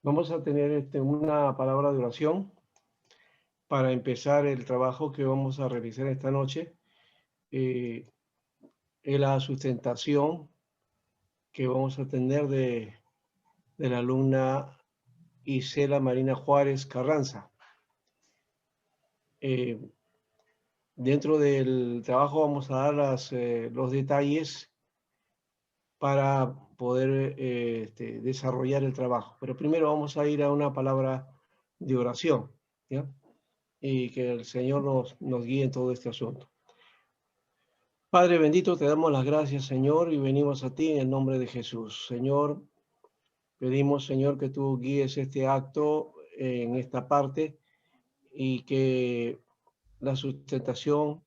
Vamos a tener una palabra de oración para empezar el trabajo que vamos a realizar esta noche. Es la sustentación que vamos a tener de la alumna Isela Marina Juárez Carranza. Dentro del trabajo vamos a dar los detalles para poder desarrollar el trabajo. Pero primero vamos a ir a una palabra de oración, ¿ya? Y que el Señor nos guíe en todo este asunto. Padre bendito, te damos las gracias, Señor, y venimos a ti en el nombre de Jesús. Señor, pedimos, Señor, que tú guíes este acto en esta parte y que la sustentación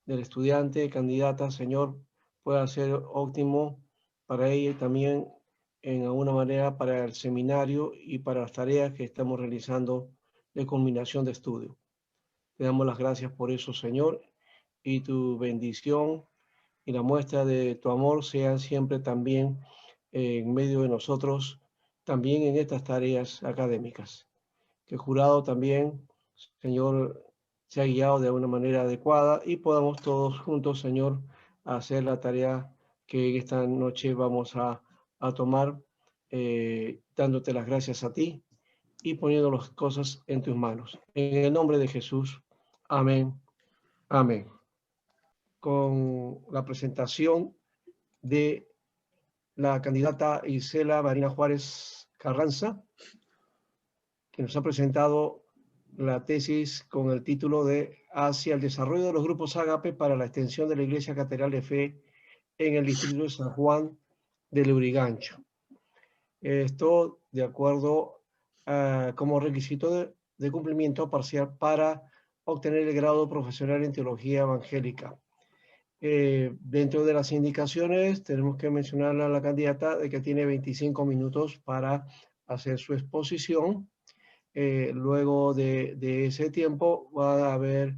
del estudiante, candidata, Señor, pueda ser óptimo para ella y también en alguna manera para el seminario y para las tareas que estamos realizando de culminación de estudio. Te damos las gracias por eso, Señor, y tu bendición y la muestra de tu amor sean siempre también en medio de nosotros, también en estas tareas académicas. Que el jurado también, Señor, sea guiado de una manera adecuada y podamos todos juntos, Señor, hacer la tarea que esta noche vamos a tomar, dándote las gracias a ti y poniendo las cosas en tus manos. En el nombre de Jesús. Amén. Amén. Con la presentación de la candidata Isela Marina Juárez Carranza, que nos ha presentado la tesis con el título de Hacia el desarrollo de los grupos Ágape para la extensión de la Iglesia Catedral de Fe en el distrito de San Juan de Lurigancho. Esto de acuerdo como requisito de cumplimiento parcial para obtener el grado profesional en Teología Evangélica. Dentro de las indicaciones tenemos que mencionar a la candidata de que tiene 25 minutos para hacer su exposición. Luego de ese tiempo va a haber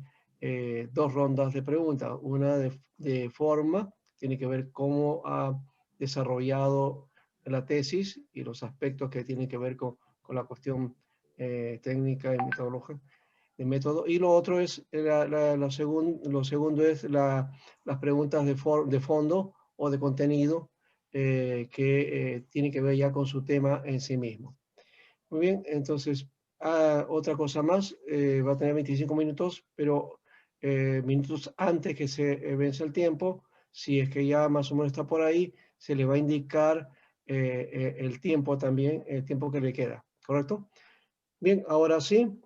dos rondas de preguntas. Una de forma, tiene que ver cómo ha desarrollado la tesis y los aspectos que tienen que ver con la cuestión técnica y metodológica. De método, y lo otro es, lo segundo es las preguntas de fondo o de contenido que tiene que ver ya con su tema en sí mismo. Muy bien, entonces, otra cosa más, va a tener 25 minutos, pero minutos antes que se vence el tiempo, si es que ya más o menos está por ahí, se le va a indicar el tiempo también, el tiempo que le queda, ¿correcto? Bien, ahora sí.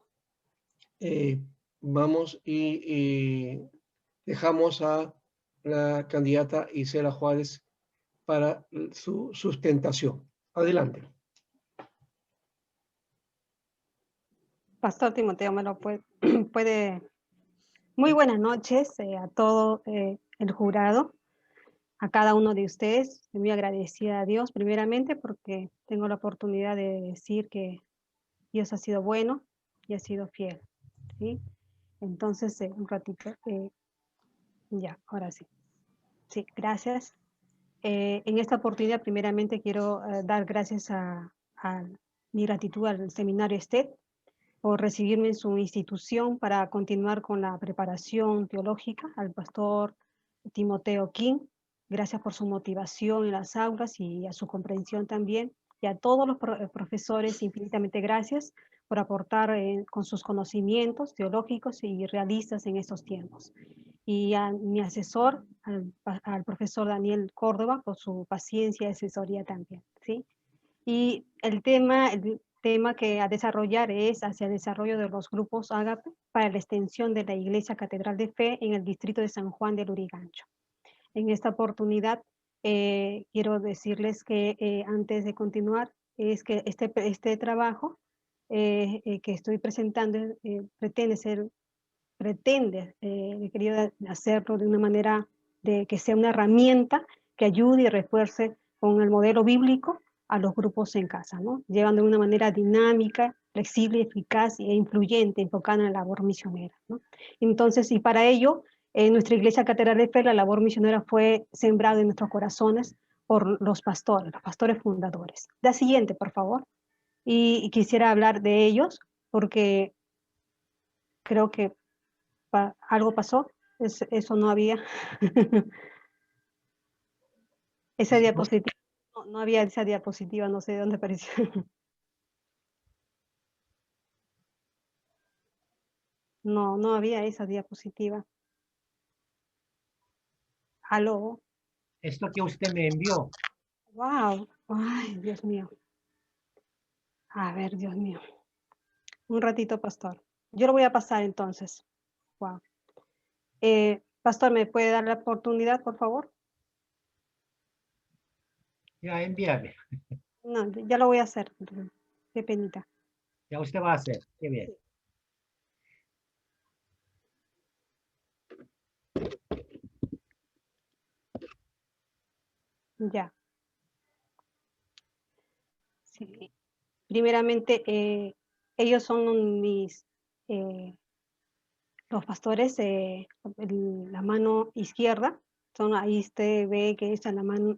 Vamos y dejamos a la candidata Isela Juárez para su sustentación. Adelante. Pastor Timoteo, me lo puede. Muy buenas noches a todo el jurado, a cada uno de ustedes. Estoy muy agradecida a Dios, primeramente, porque tengo la oportunidad de decir que Dios ha sido bueno y ha sido fiel, ¿sí? Entonces, un ratito, ya, ahora sí. Sí, gracias. En esta oportunidad, primeramente, quiero dar gracias a mi gratitud al Seminario STED por recibirme en su institución para continuar con la preparación teológica, al pastor Timoteo King. Gracias por su motivación en las aulas y a su comprensión también. Y a todos los profesores, infinitamente gracias por aportar con sus conocimientos teológicos y realistas en estos tiempos. Y a mi asesor, al profesor Daniel Córdoba, por su paciencia y asesoría también, ¿sí? Y el tema que a desarrollar es hacia el desarrollo de los grupos Ágape para la extensión de la Iglesia Catedral de Fe en el distrito de San Juan de Lurigancho. En esta oportunidad quiero decirles que antes de continuar, es que este trabajo que estoy presentando he querido hacerlo de una manera de que sea una herramienta que ayude y refuerce con el modelo bíblico a los grupos en casa, ¿no? Llevando de una manera dinámica, flexible, eficaz e influyente, enfocada en la labor misionera, ¿no? Entonces, y para ello, en nuestra Iglesia Catedral de Fe, la labor misionera fue sembrada en nuestros corazones por los pastores fundadores. La siguiente, por favor. y quisiera hablar de ellos porque creo que algo pasó, eso no había. Esa diapositiva, no había esa diapositiva, no sé de dónde apareció. No había esa diapositiva. Aló. Esto que usted me envió. Wow. Ay, Dios mío. A ver, Dios mío. Un ratito, pastor. Yo lo voy a pasar entonces. Wow. Pastor, ¿me puede dar la oportunidad, por favor? Ya, envíame. No, ya lo voy a hacer. Qué penita. Ya usted va a hacer. Qué bien. Ya. Sí. Primeramente, ellos son los pastores, la mano izquierda. Ahí usted ve que está la mano,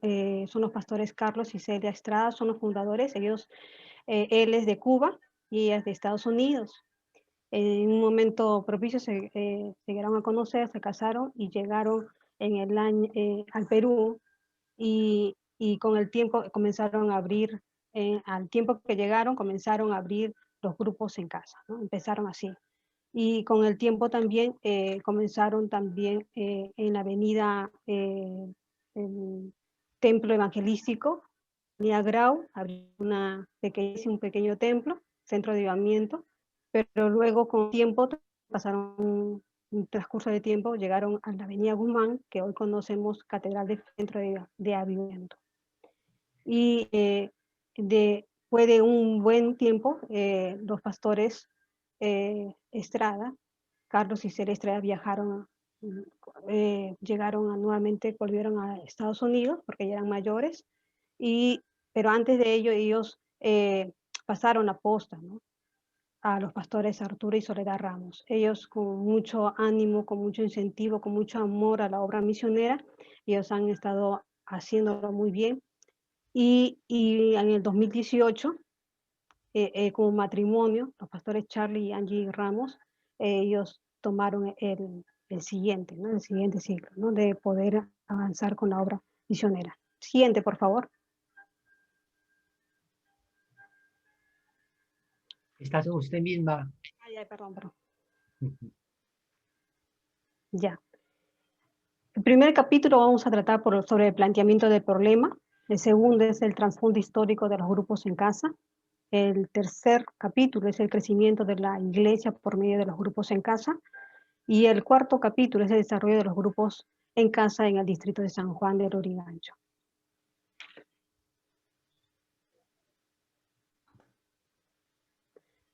son los pastores Carlos y Celia Estrada, son los fundadores. Él es de Cuba y ella es de Estados Unidos. En un momento propicio se llegaron a conocer, se casaron y llegaron en el año, al Perú y con el tiempo comenzaron a abrir, al tiempo que llegaron comenzaron a abrir los grupos en casa, ¿no? Empezaron así. Y con el tiempo también comenzaron también en la avenida el Templo Evangelístico, avenida Grau, abrió un pequeño templo, centro de avivamiento, pero luego con tiempo, pasaron un transcurso de tiempo, llegaron a la avenida Guzmán, que hoy conocemos Catedral de Centro de Avivamiento. Y después de un buen tiempo, los pastores Estrada, Carlos y Celia Estrada llegaron nuevamente, volvieron a Estados Unidos porque ya eran mayores, pero antes de ello ellos pasaron la posta, ¿no? A los pastores Arturo y Soledad Ramos. Ellos con mucho ánimo, con mucho incentivo, con mucho amor a la obra misionera, ellos han estado haciéndolo muy bien. Y en el 2018, como matrimonio, los pastores Charlie y Angie Ramos, ellos tomaron el siguiente, ¿no? El siguiente ciclo, ¿no? De poder avanzar con la obra misionera. Siguiente, por favor. ¿Estás usted misma? Ay, perdón. Ya. El primer capítulo vamos a tratar sobre el planteamiento del problema. El segundo es el trasfondo histórico de los grupos en casa. El tercer capítulo es el crecimiento de la iglesia por medio de los grupos en casa. Y el cuarto capítulo es el desarrollo de los grupos en casa en el distrito de San Juan de Lurigancho.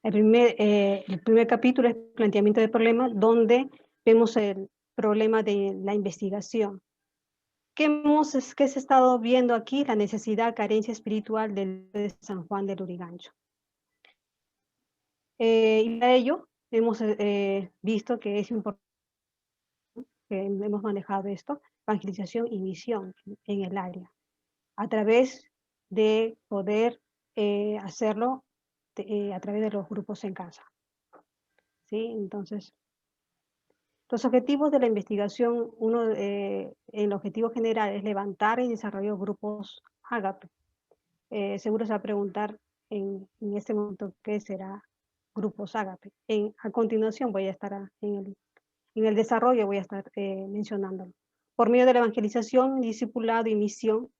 El primer capítulo es planteamiento de problema, donde vemos el problema de la investigación. ¿Qué se ha estado viendo aquí? La necesidad, carencia espiritual de San Juan de Lurigancho. Y para ello hemos visto que es importante, que hemos manejado esto, evangelización y misión en el área, a través de poder hacerlo a través de los grupos en casa. ¿Sí? Entonces, los objetivos de la investigación, el objetivo general es levantar y desarrollar grupos Ágape. Seguro se va a preguntar en este momento qué será grupos Ágape. A continuación voy a estar en el desarrollo, voy a estar mencionándolo. Por medio de la evangelización, discipulado y misión,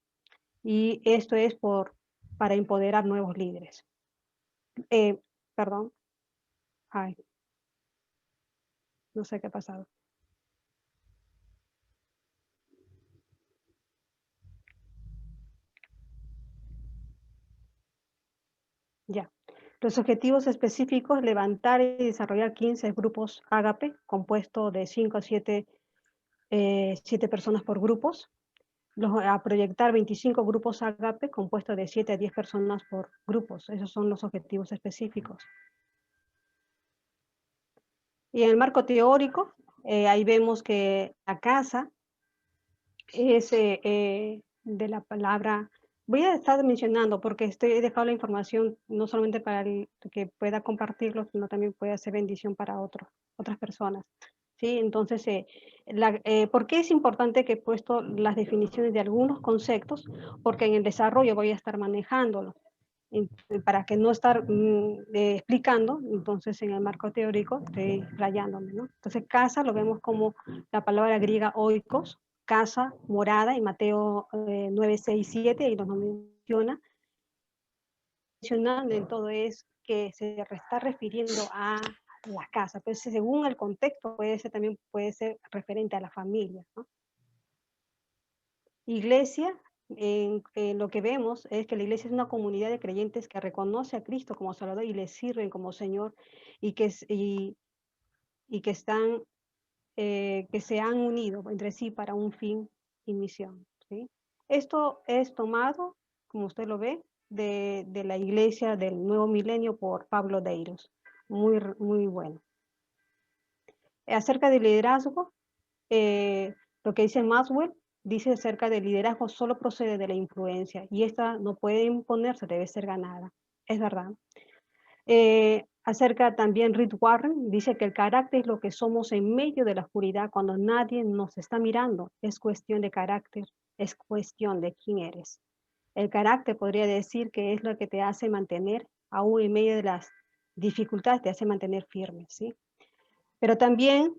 y esto es para empoderar nuevos líderes. Perdón. Ay. No sé qué ha pasado. Ya. Los objetivos específicos, levantar y desarrollar 15 grupos Ágape, compuesto de 5 a 7 personas por grupos. A proyectar 25 grupos Ágape, compuesto de 7 a 10 personas por grupos. Esos son los objetivos específicos. Y en el marco teórico, ahí vemos que la casa es de la palabra Voy a estar mencionando porque he dejado la información no solamente para el que pueda compartirlo, sino también puede ser bendición para otras personas. ¿Sí? Entonces, ¿por qué es importante que he puesto las definiciones de algunos conceptos? Porque en el desarrollo voy a estar manejándolo. Para que no estar explicando, entonces en el marco teórico estoy rayándome, ¿no? Entonces casa lo vemos como la palabra griega oikos, casa, morada, y Mateo 9, 6, 7, y nos menciona. Mencionando en todo es que se está refiriendo a la casa, pues según el contexto también puede ser referente a la familia, ¿no? Iglesia, lo que vemos es que la iglesia es una comunidad de creyentes que reconoce a Cristo como Salvador y le sirven como Señor y que están, que se han unido entre sí para un fin y misión, ¿sí? Esto es tomado, como usted lo ve, de la iglesia del nuevo milenio por Pablo Deiros. Muy, muy bueno. Acerca del liderazgo, lo que dice Maxwell, dice acerca del liderazgo solo procede de la influencia y esta no puede imponerse, debe ser ganada. Es verdad. Acerca también Rick Warren, dice que el carácter es lo que somos en medio de la oscuridad cuando nadie nos está mirando. Es cuestión de carácter, es cuestión de quién eres. El carácter podría decir que es lo que te hace mantener, aún en medio de las dificultades, te hace mantener firme, ¿sí? Pero también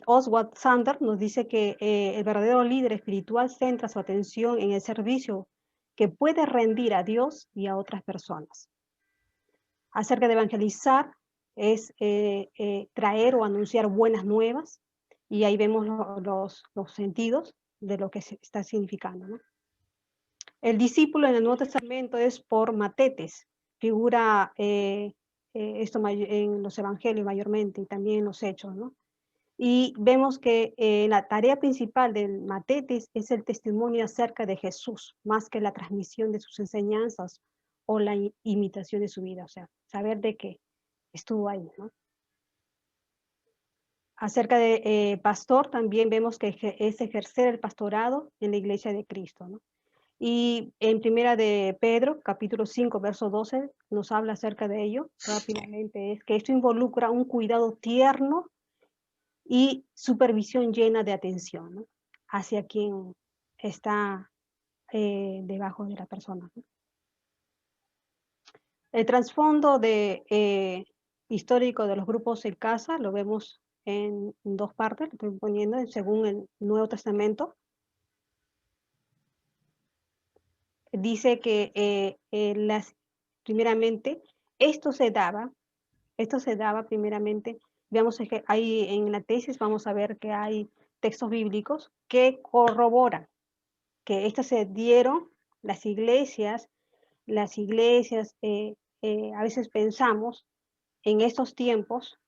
Oswald Sander nos dice que el verdadero líder espiritual centra su atención en el servicio que puede rendir a Dios y a otras personas. Acerca de evangelizar es traer o anunciar buenas nuevas, y ahí vemos los sentidos de lo que se está significando, ¿no? El discípulo en el Nuevo Testamento es por matetes, figura esto en los evangelios mayormente y también en los hechos, ¿no? Y vemos que la tarea principal del matetes es el testimonio acerca de Jesús, más que la transmisión de sus enseñanzas o la imitación de su vida, o sea, saber de qué estuvo ahí, ¿no? Acerca de pastor, también vemos que es ejercer el pastorado en la iglesia de Cristo, ¿no? Y en primera de Pedro, capítulo 5, verso 12, nos habla acerca de ello rápidamente, es que esto involucra un cuidado tierno y supervisión llena de atención, ¿no? Hacia quien está debajo de la persona, ¿no? El trasfondo histórico de los grupos en casa lo vemos en dos partes, lo estoy poniendo según el Nuevo Testamento. Dice que primeramente esto se daba primeramente, veamos que hay en la tesis, vamos a ver que hay textos bíblicos que corroboran que estas se dieron las iglesias, a veces pensamos en estos tiempos,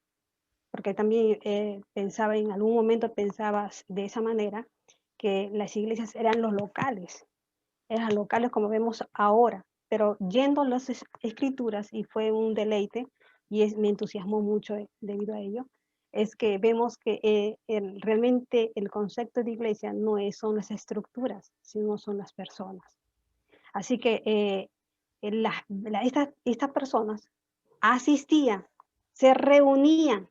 porque también pensaba en algún momento pensabas de esa manera, que las iglesias eran los locales como vemos ahora, pero yendo a las escrituras, y fue un deleite, y me entusiasmó mucho debido a ello, es que vemos que realmente el concepto de iglesia no son las estructuras, sino son las personas. Así que estas personas asistían, se reunían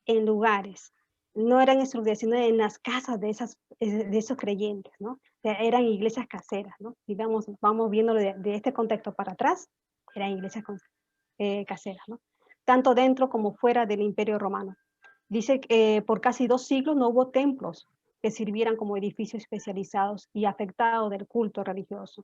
en lugares, no eran estructuras, sino en las casas de esos creyentes, ¿no? O sea, eran iglesias caseras, ¿no? Y vamos viéndolo de este contexto para atrás, eran iglesias caseras, ¿no? Tanto dentro como fuera del Imperio Romano. Dice que por casi 2 siglos no hubo templos que sirvieran como edificios especializados y afectados del culto religioso.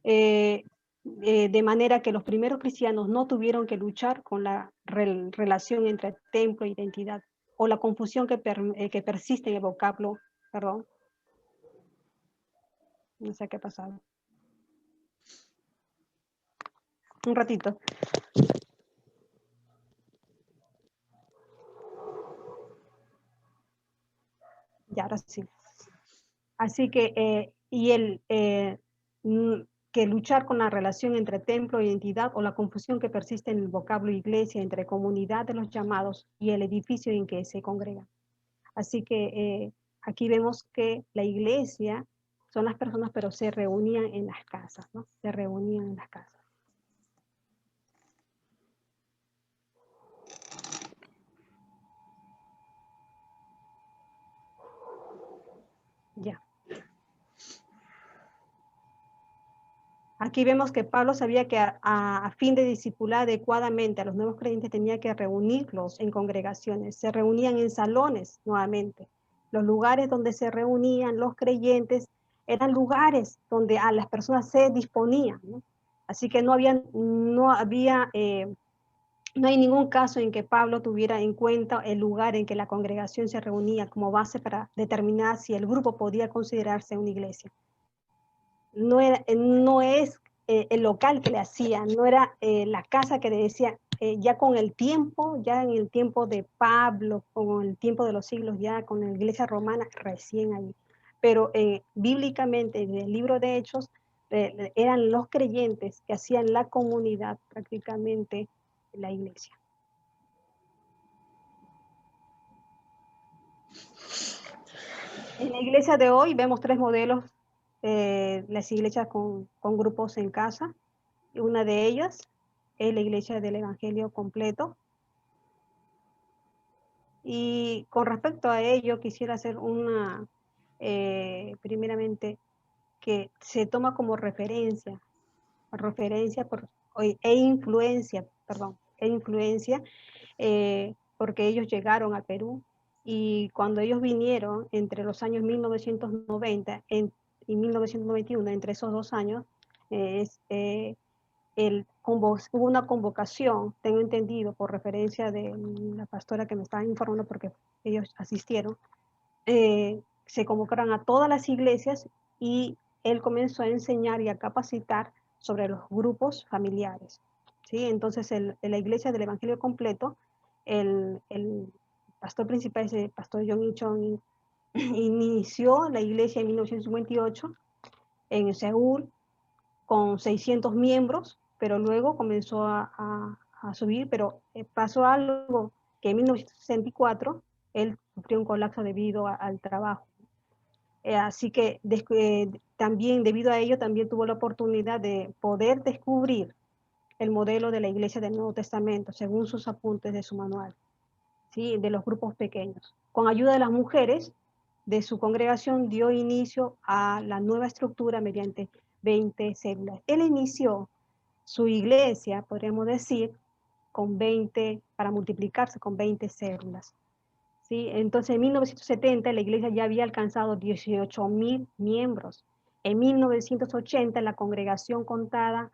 De manera que los primeros cristianos no tuvieron que luchar con la relación entre templo e identidad, o la confusión que persiste en el vocablo, perdón, no sé qué ha pasado. Un ratito. Ya, ahora sí. Así que, que luchar con la relación entre templo e identidad, o la confusión que persiste en el vocablo iglesia entre comunidad de los llamados y el edificio en que se congrega. Así que aquí vemos que la iglesia son las personas, pero se reunían en las casas, ¿no? Se reunían en las casas. Ya. Aquí vemos que Pablo sabía que a fin de discipular adecuadamente a los nuevos creyentes tenía que reunirlos en congregaciones. Se reunían en salones nuevamente. Los lugares donde se reunían los creyentes eran lugares donde a las personas se disponían, ¿no? Así que no hay ningún caso en que Pablo tuviera en cuenta el lugar en que la congregación se reunía como base para determinar si el grupo podía considerarse una iglesia. No es el local que le hacía, no era la casa que le decía, ya con el tiempo, ya en el tiempo de Pablo, con el tiempo de los siglos, ya con la iglesia romana, recién ahí. Pero bíblicamente, en el libro de Hechos, eran los creyentes que hacían la comunidad prácticamente la iglesia. En la iglesia de hoy vemos tres modelos, las iglesias con grupos en casa. Una de ellas es la iglesia del Evangelio completo. Y con respecto a ello, quisiera hacer primeramente, que se toma como referencia e influencia, porque ellos llegaron a Perú y cuando ellos vinieron entre los años 1990 y 1991, entre esos 2 años, hubo una convocación, tengo entendido por referencia de la pastora que me estaba informando porque ellos asistieron, se convocaron a todas las iglesias y él comenzó a enseñar y a capacitar sobre los grupos familiares, ¿sí? Entonces en la iglesia del Evangelio completo, el pastor principal es el pastor John Ichon, inició la iglesia en 1958 en Seúl con 600 miembros, pero luego comenzó a subir, pero pasó algo que en 1964 él sufrió un colapso debido al trabajo. Así que también debido a ello también tuvo la oportunidad de poder descubrir el modelo de la iglesia del Nuevo Testamento según sus apuntes de su manual, ¿sí? De los grupos pequeños. Con ayuda de las mujeres de su congregación dio inicio a la nueva estructura mediante 20 células. Él inició su iglesia, podríamos decir, con 20, para multiplicarse con 20 células. ¿Sí? Entonces, en 1970 la iglesia ya había alcanzado 18,000 miembros. En 1980 la congregación contaba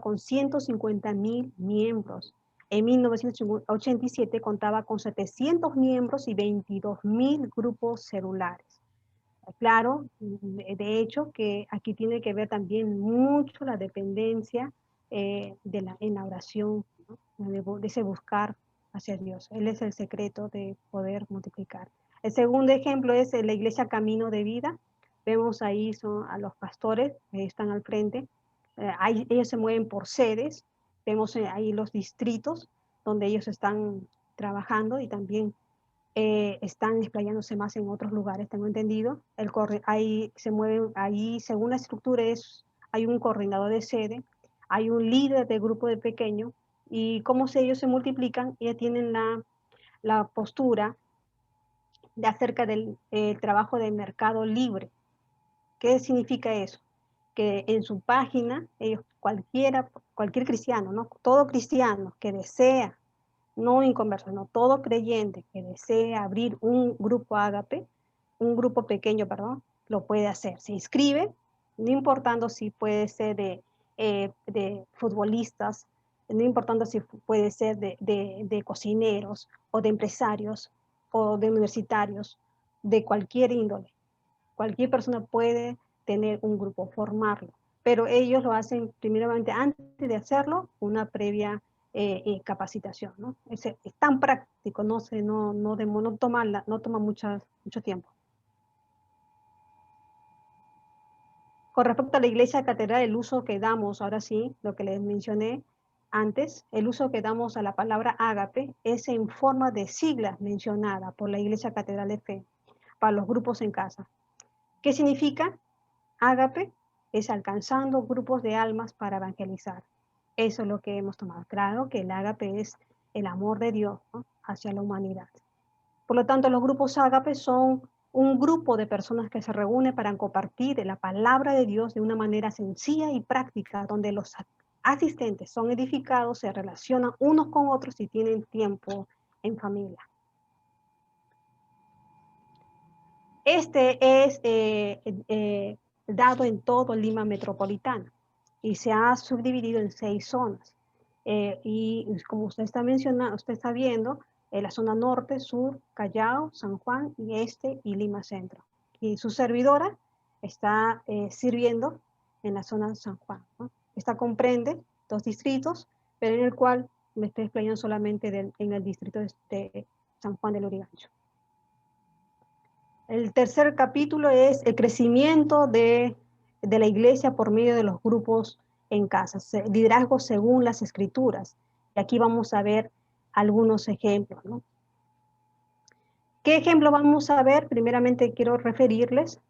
con 150,000 miembros. En 1987 contaba con 700 miembros y 22,000 grupos celulares. Claro, de hecho, que aquí tiene que ver también mucho la dependencia en la oración, ¿no? de ese buscar hacia Dios. Él es el secreto de poder multiplicar. El segundo ejemplo es la iglesia Camino de Vida. Vemos ahí son a los pastores que están al frente. Ellos se mueven por sedes. Vemos ahí los distritos donde ellos están trabajando y también están explayándose más en otros lugares, tengo entendido. Ahí se mueven, ahí según la estructura hay un coordinador de sede, hay un líder de grupo de pequeño, y como ellos se multiplican, ya tienen la postura de acerca del trabajo de mercado libre. ¿Qué significa eso? Que en su página, ellos, cualquier cristiano, ¿no? Todo cristiano que desea, no inconverso, no, todo creyente que desee abrir un grupo ágape, un grupo pequeño, perdón, lo puede hacer. Se inscribe, no importando si puede ser de futbolistas, no importando si puede ser de cocineros o de empresarios o de universitarios, de cualquier índole. Cualquier persona puede tener un grupo, formarlo, pero ellos lo hacen primeramente, antes de hacerlo, una previa capacitación, ¿no? Es tan práctico, no toma mucho tiempo. Con respecto a la iglesia catedral, el uso que damos, ahora sí, lo que les mencioné antes, el uso que damos a la palabra ágape es en forma de siglas mencionada por la iglesia catedral de fe para los grupos en casa. ¿Qué significa? Ágape es alcanzando grupos de almas para evangelizar. Eso es lo que hemos tomado. Claro que el ágape es el amor de Dios, ¿no?, hacia la humanidad. Por lo tanto, los grupos ágape son un grupo de personas que se reúnen para compartir la palabra de Dios de una manera sencilla y práctica, donde los asistentes son edificados, se relacionan unos con otros y tienen tiempo en familia. Este es dado en todo Lima Metropolitana y se ha subdividido en 6 zonas. Y como usted está mencionando, usted está viendo, la zona norte, sur, Callao, San Juan y este y Lima Centro. Y su servidora está sirviendo en la zona de San Juan, ¿no? Esta comprende 2 distritos, pero en el cual me estoy explayando solamente en el distrito de San Juan del Lurigancho. El tercer capítulo es el crecimiento de la iglesia por medio de los grupos en casa, liderazgo según las escrituras. Y aquí vamos a ver algunos ejemplos, ¿no? ¿Qué ejemplo vamos a ver? Primeramente quiero referirles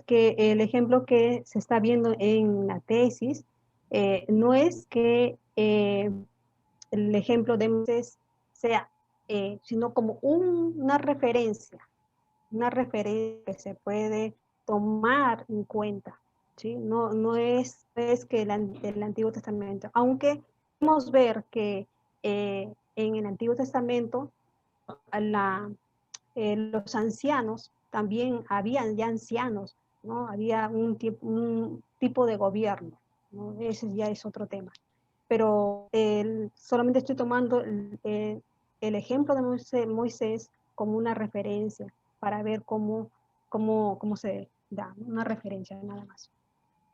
que el ejemplo que se está viendo en la tesis no es que el ejemplo de Moisés sea, sino como una referencia que se puede tomar en cuenta, ¿sí? No es que el Antiguo Testamento, aunque podemos ver que en el Antiguo Testamento los ancianos, también habían ya ancianos, ¿no? Había un tipo de gobierno, ¿no? Ese ya es otro tema. Pero solamente estoy tomando el ejemplo de Moisés como una referencia para ver cómo se da, una referencia nada más,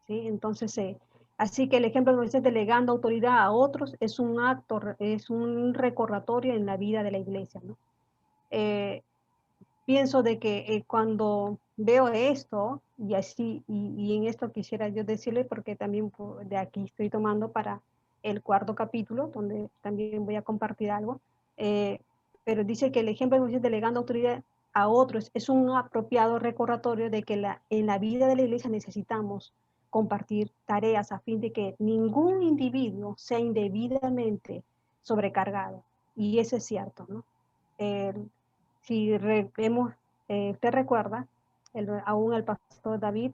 ¿sí? Entonces, así que el ejemplo de Moisés delegando autoridad a otros es un acto, es un recordatorio en la vida de la iglesia, ¿no? Pienso de que cuando veo esto, y así, y en esto quisiera yo decirle, porque también de aquí estoy tomando para el 4º capítulo, donde también voy a compartir algo, pero dice que el ejemplo de Moisés delegando autoridad a otros es un apropiado recordatorio de que en la vida de la iglesia necesitamos compartir tareas a fin de que ningún individuo sea indebidamente sobrecargado. Y eso es cierto, ¿no? Si usted recuerda, aún el pastor David,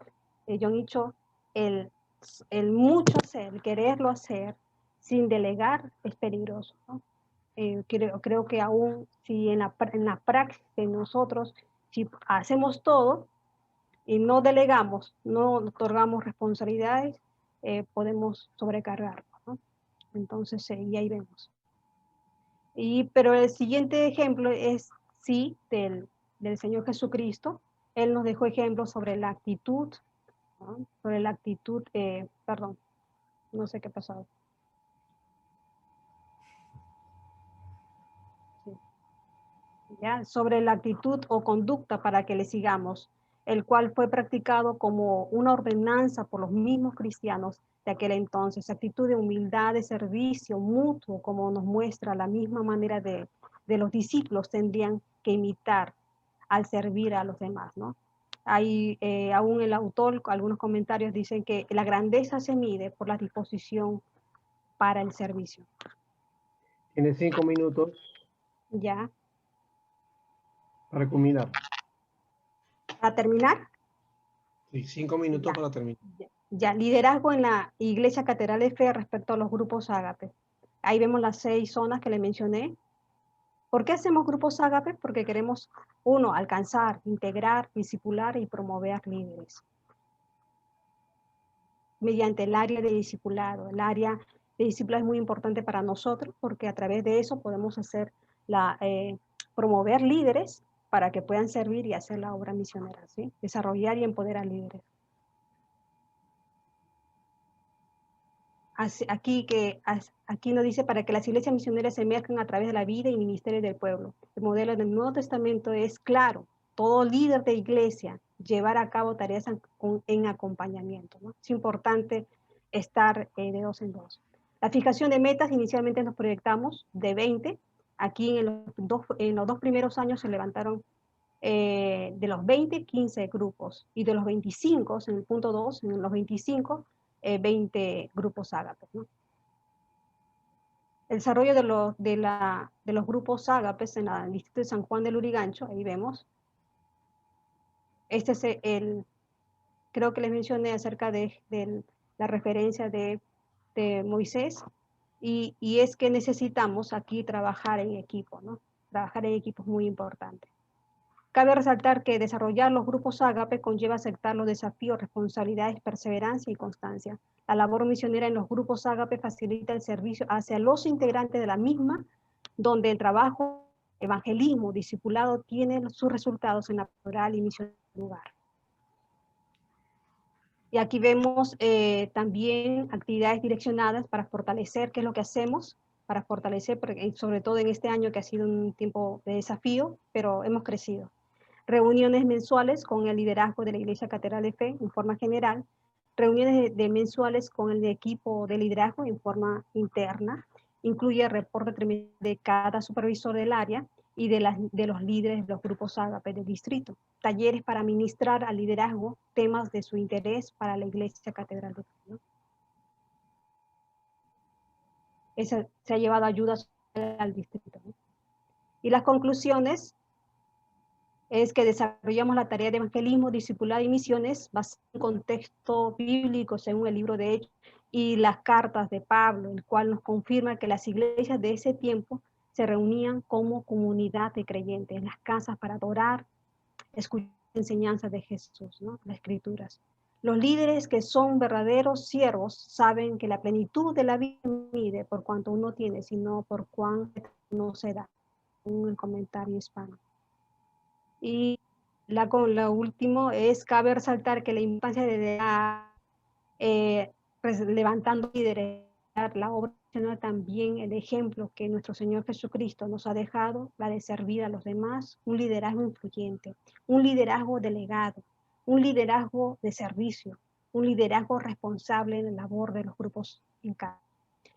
John Cho, el mucho hacer, el quererlo hacer sin delegar es peligroso, ¿no? Creo que aún si en la práctica nosotros, si hacemos todo y no delegamos, no otorgamos responsabilidades, podemos sobrecargarnos, ¿no? Entonces, y ahí vemos. Pero el siguiente ejemplo es, sí, del Señor Jesucristo. Él nos dejó ejemplos sobre la actitud, ¿no? Sobre la actitud, perdón, no sé qué ha pasado. Sí. ¿Ya? Sobre la actitud o conducta para que le sigamos, el cual fue practicado como una ordenanza por los mismos cristianos de aquel entonces. Actitud de humildad, de servicio mutuo, como nos muestra la misma manera de los discípulos tendrían que imitar al servir a los demás, ¿no? Hay aún el autor, algunos comentarios dicen que la grandeza se mide por la disposición para el servicio. Tiene 5 minutos Ya. para culminar. ¿Para terminar? Sí, 5 minutos Ya. para terminar. Ya, liderazgo en la Iglesia Catedral de Fe respecto a los grupos ágape. Ahí vemos las 6 zonas que le mencioné. ¿Por qué hacemos grupos ágape? Porque queremos, uno, alcanzar, integrar, discipular y promover líderes. Mediante el área de discipulado. El área de discipulado es muy importante para nosotros porque a través de eso podemos hacer promover líderes para que puedan servir y hacer la obra misionera, ¿sí? Desarrollar y empoderar líderes. Aquí nos dice para que las iglesias misioneras se emerjan a través de la vida y ministerio del pueblo. El modelo del Nuevo Testamento es claro. Todo líder de iglesia llevar a cabo tareas en acompañamiento, ¿no? Es importante estar de 2 en 2. La fijación de metas, inicialmente nos proyectamos de 20. Aquí en los 2 primeros años se levantaron de los 20, 15 grupos, y de los 25, en el punto 2, en los 25, 20 grupos ágapes, ¿no? El desarrollo de los grupos ágapes en el distrito de San Juan del Lurigancho, ahí vemos. Este es creo que les mencioné acerca de la referencia de Moisés, y es que necesitamos aquí trabajar en equipo, ¿no? Trabajar en equipo es muy importante. Cabe resaltar que desarrollar los grupos ágape conlleva aceptar los desafíos, responsabilidades, perseverancia y constancia. La labor misionera en los grupos ágape facilita el servicio hacia los integrantes de la misma, donde el trabajo, evangelismo, discipulado tiene sus resultados en la pastoral y misión del lugar. Y aquí vemos también actividades direccionadas para fortalecer, qué es lo que hacemos, para fortalecer, sobre todo en este año que ha sido un tiempo de desafío, pero hemos crecido. Reuniones mensuales con el liderazgo de la Iglesia Catedral de Fe en forma general, reuniones mensuales con el equipo de liderazgo en forma interna, incluye reporte de cada supervisor del área y de los líderes de los grupos ágape del distrito, talleres para ministrar al liderazgo temas de su interés para la Iglesia Catedral de Fe, ¿no? Se ha llevado ayuda al distrito, ¿no? Y las conclusiones es que desarrollamos la tarea de evangelismo, discipulado y misiones basado en contexto bíblico según el libro de Hechos y las cartas de Pablo, el cual nos confirma que las iglesias de ese tiempo se reunían como comunidad de creyentes en las casas para adorar, escuchar enseñanzas de Jesús, ¿no? Las escrituras. Los líderes que son verdaderos siervos saben que la plenitud de la vida no mide por cuanto uno tiene, sino por cuánto no se da. Un comentario hispano. Y lo último es, cabe resaltar que la importancia de levantando líderes, la obra también el ejemplo que nuestro Señor Jesucristo nos ha dejado, la de servir a los demás, un liderazgo influyente, un liderazgo delegado, un liderazgo de servicio, un liderazgo responsable en la labor de los grupos en casa.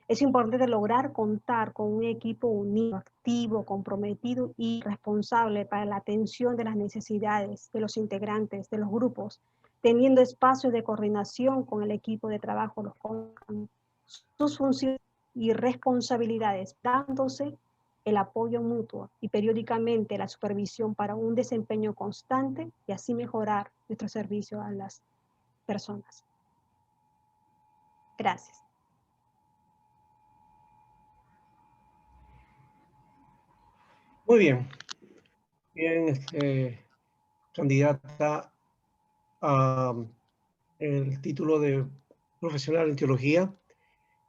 Es importante lograr contar con un equipo unido, activo, comprometido y responsable para la atención de las necesidades de los integrantes de los grupos, teniendo espacios de coordinación con el equipo de trabajo, sus funciones y responsabilidades, dándose el apoyo mutuo y periódicamente la supervisión para un desempeño constante y así mejorar nuestro servicio a las personas. Gracias. Muy bien. Bien, candidata a el título de profesional en teología,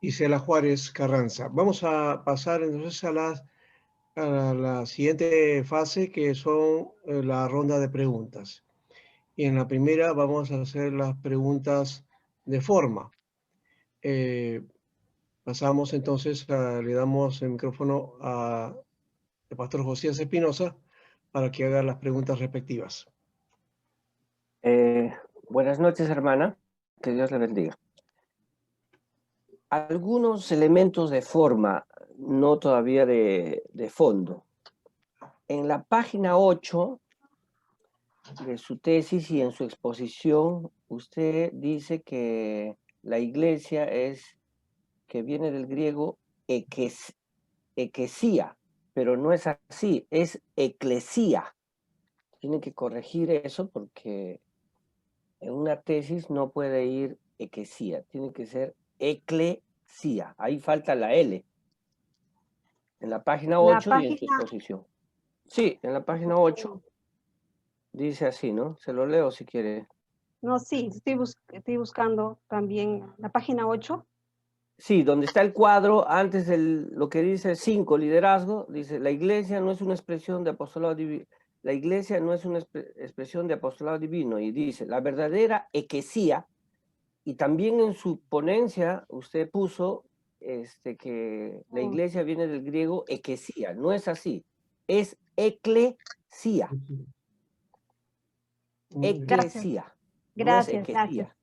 Isela Juárez Carranza. Vamos a pasar entonces a la siguiente fase, que son la ronda de preguntas. Y en la primera vamos a hacer las preguntas de forma. Pasamos entonces, le damos el micrófono al pastor Josías Espinosa para que haga las preguntas respectivas. Buenas noches, hermana. Que Dios le bendiga. Algunos elementos de forma, no todavía de fondo. En la página 8 de su tesis y en su exposición, usted dice que la iglesia que viene del griego ekesía, pero no es así, es eclesía. Tiene que corregir eso porque en una tesis no puede ir ekesía, tiene que ser eclesía. Ahí falta la L. En la página 8 y en su exposición. Sí, en la página 8 dice así, ¿no? Se lo leo si quiere. No, sí, estoy buscando también la página 8. Sí, donde está el cuadro, antes lo que dice 5, liderazgo, dice, la iglesia no es una expresión de apostolado divino. La iglesia no es una expresión de apostolado divino. Y dice, la verdadera ekesía, y también en su ponencia usted puso que la iglesia viene del griego ekesía. No es así, es eclesía. Eclesía. Gracias, no es gracias.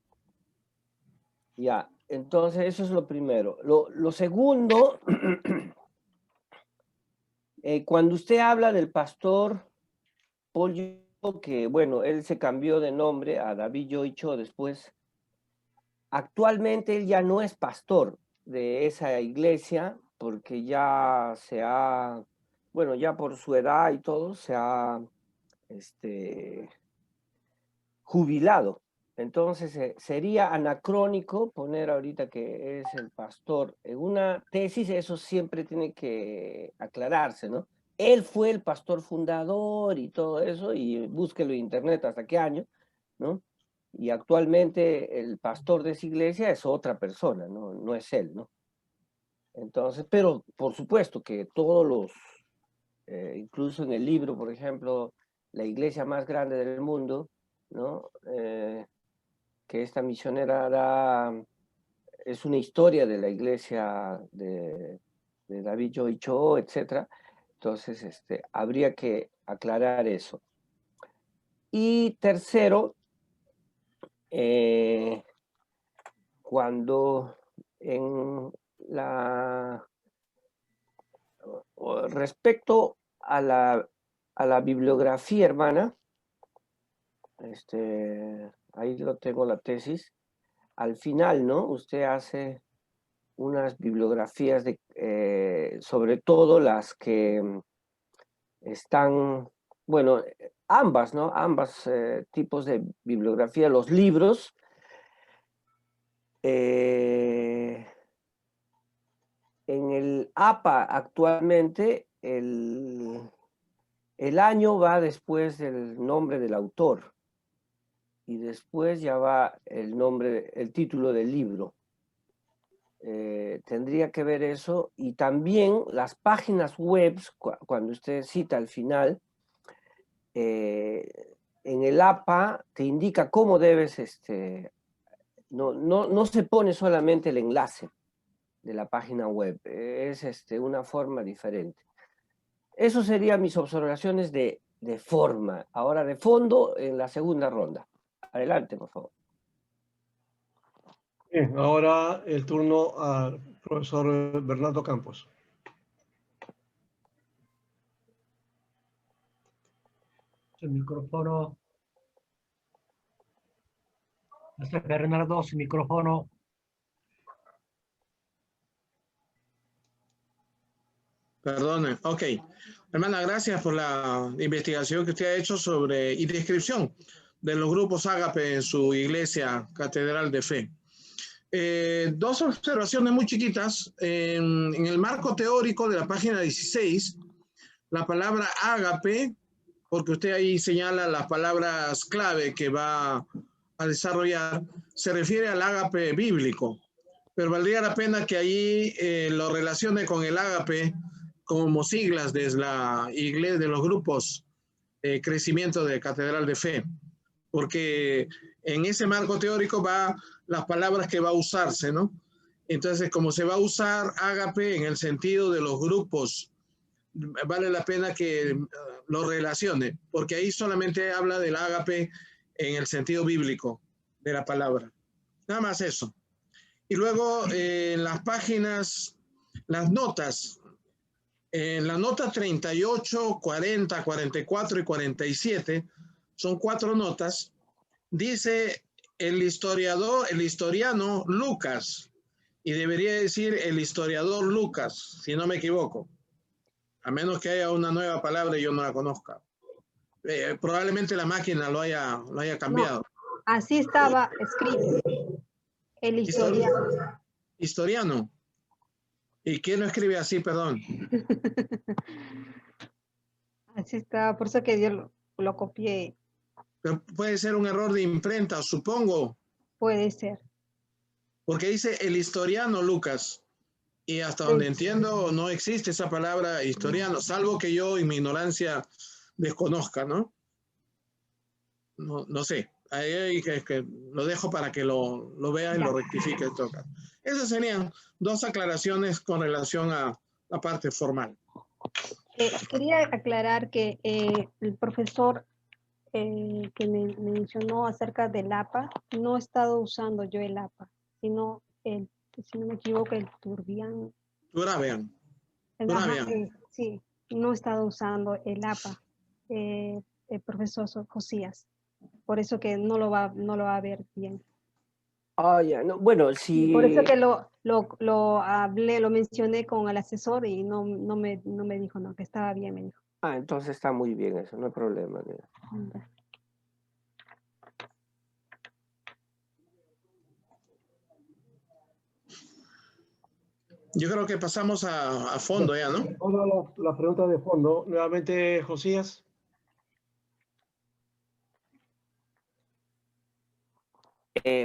Ya, entonces eso es lo primero. Lo segundo, cuando usted habla del pastor Paul que, bueno, él se cambió de nombre a David Joy Cho después. Actualmente él ya no es pastor de esa iglesia porque ya se ha, bueno, ya por su edad y todo, se ha jubilado. Entonces sería anacrónico poner ahorita que es el pastor en una tesis, eso siempre tiene que aclararse, ¿no? Él fue el pastor fundador y todo eso, y búsquelo en internet hasta qué año, ¿no? Y actualmente el pastor de esa iglesia es otra persona, ¿no? No es él, ¿no? Entonces, pero por supuesto que todos los, incluso en el libro, por ejemplo, la iglesia más grande del mundo, ¿no? Que esta misionera es una historia de la iglesia de David Joy Cho, etc. Entonces, habría que aclarar eso. Y tercero, cuando en respecto a la bibliografía, hermana, ahí lo tengo la tesis, al final, ¿no? Usted hace unas bibliografías sobre todo las que están, bueno, ambas, ¿no? Ambas tipos de bibliografía, los libros, en el APA actualmente el año va después del nombre del autor y después ya va el nombre, el título del libro. Tendría que ver eso, y también las páginas web, cuando usted cita al final, en el APA te indica cómo debes, no se pone solamente el enlace de la página web, es una forma diferente. Eso serían mis observaciones de forma. Ahora de fondo en la segunda ronda. Adelante, por favor. Bien, ahora el turno al profesor Bernardo Campos. Su micrófono. Bernardo, su micrófono. Perdone, ok. Hermana, gracias por la investigación que usted ha hecho sobre y descripción de los grupos Ágape en su iglesia Catedral de Fe. Dos observaciones muy chiquitas. En el marco teórico de la página 16, la palabra Ágape, porque usted ahí señala las palabras clave que va a desarrollar, se refiere al ágape bíblico, pero valdría la pena que allí lo relacione con el ágape como siglas de la iglesia, de los grupos crecimiento de Catedral de Fe, porque en ese marco teórico va las palabras que va a usarse, ¿no? Entonces, como se va a usar ágape en el sentido de los grupos, vale la pena que lo relacione, porque ahí solamente habla del ágape en el sentido bíblico de la palabra. Nada más eso. Y luego en las páginas, las notas, en la nota 38, 40, 44 y 47, son 4 notas, dice el historiano Lucas, y debería decir el historiador Lucas, si no me equivoco, a menos que haya una nueva palabra y yo no la conozca. Probablemente la máquina lo haya cambiado. No, así estaba escrito, el historiano. Historiano. ¿Y quién lo escribe así, perdón? Así está, por eso que yo lo copié. Pero puede ser un error de imprenta, supongo, Puede ser. porque dice el historiano Lucas, y hasta donde entiendo no existe esa palabra historiano, salvo que yo en mi ignorancia desconozca, ¿no? No sé, ahí que lo dejo para que lo vea y lo rectifique en todo caso. Esas serían dos aclaraciones con relación a la parte formal. Quería aclarar que el profesor que me mencionó acerca del APA, no he estado usando yo el APA, sino si no me equivoco, el Turbian. Turabian. Sí, no he estado usando el APA. el profesor Josías. Por eso que no lo va a ver bien. Ah, ya, no, bueno, Y si... por eso que lo hablé, lo mencioné con el asesor y no me dijo, no, que estaba bien, me dijo. Ah, entonces está muy bien eso, no hay problema. Mira. Ya. Yo creo que pasamos a fondo ya, ¿no? Todas las preguntas de fondo. Nuevamente, Josías.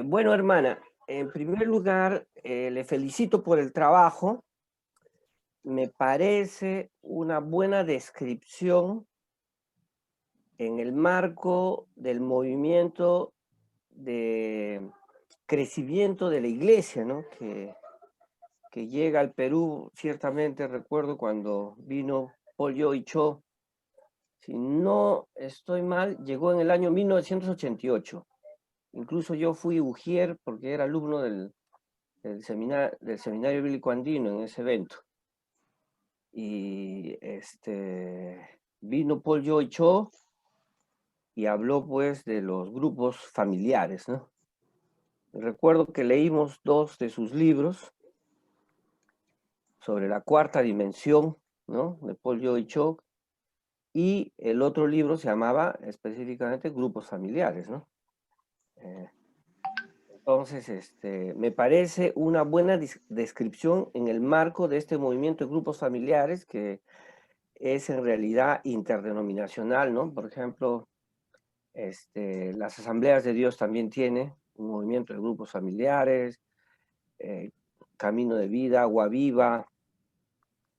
Bueno, hermana, en primer lugar, le felicito por el trabajo. Me parece una buena descripción en el marco del movimiento de crecimiento de la iglesia, ¿no? Que llega al Perú, ciertamente recuerdo cuando vino Paul Joy Cho, si no estoy mal, llegó en el año 1988. Incluso yo fui ujier porque era alumno del seminario bíblico andino en ese evento. Y vino Paul Joy Cho y habló pues de los grupos familiares, ¿no? Recuerdo que leímos 2 de sus libros sobre la cuarta dimensión, ¿no? De Paul Joy Cho, y el otro libro se llamaba específicamente Grupos Familiares, ¿no? Entonces, me parece una buena descripción en el marco de este movimiento de grupos familiares que es en realidad interdenominacional, ¿no? Por ejemplo, las Asambleas de Dios también tiene un movimiento de grupos familiares, Camino de Vida, Agua Viva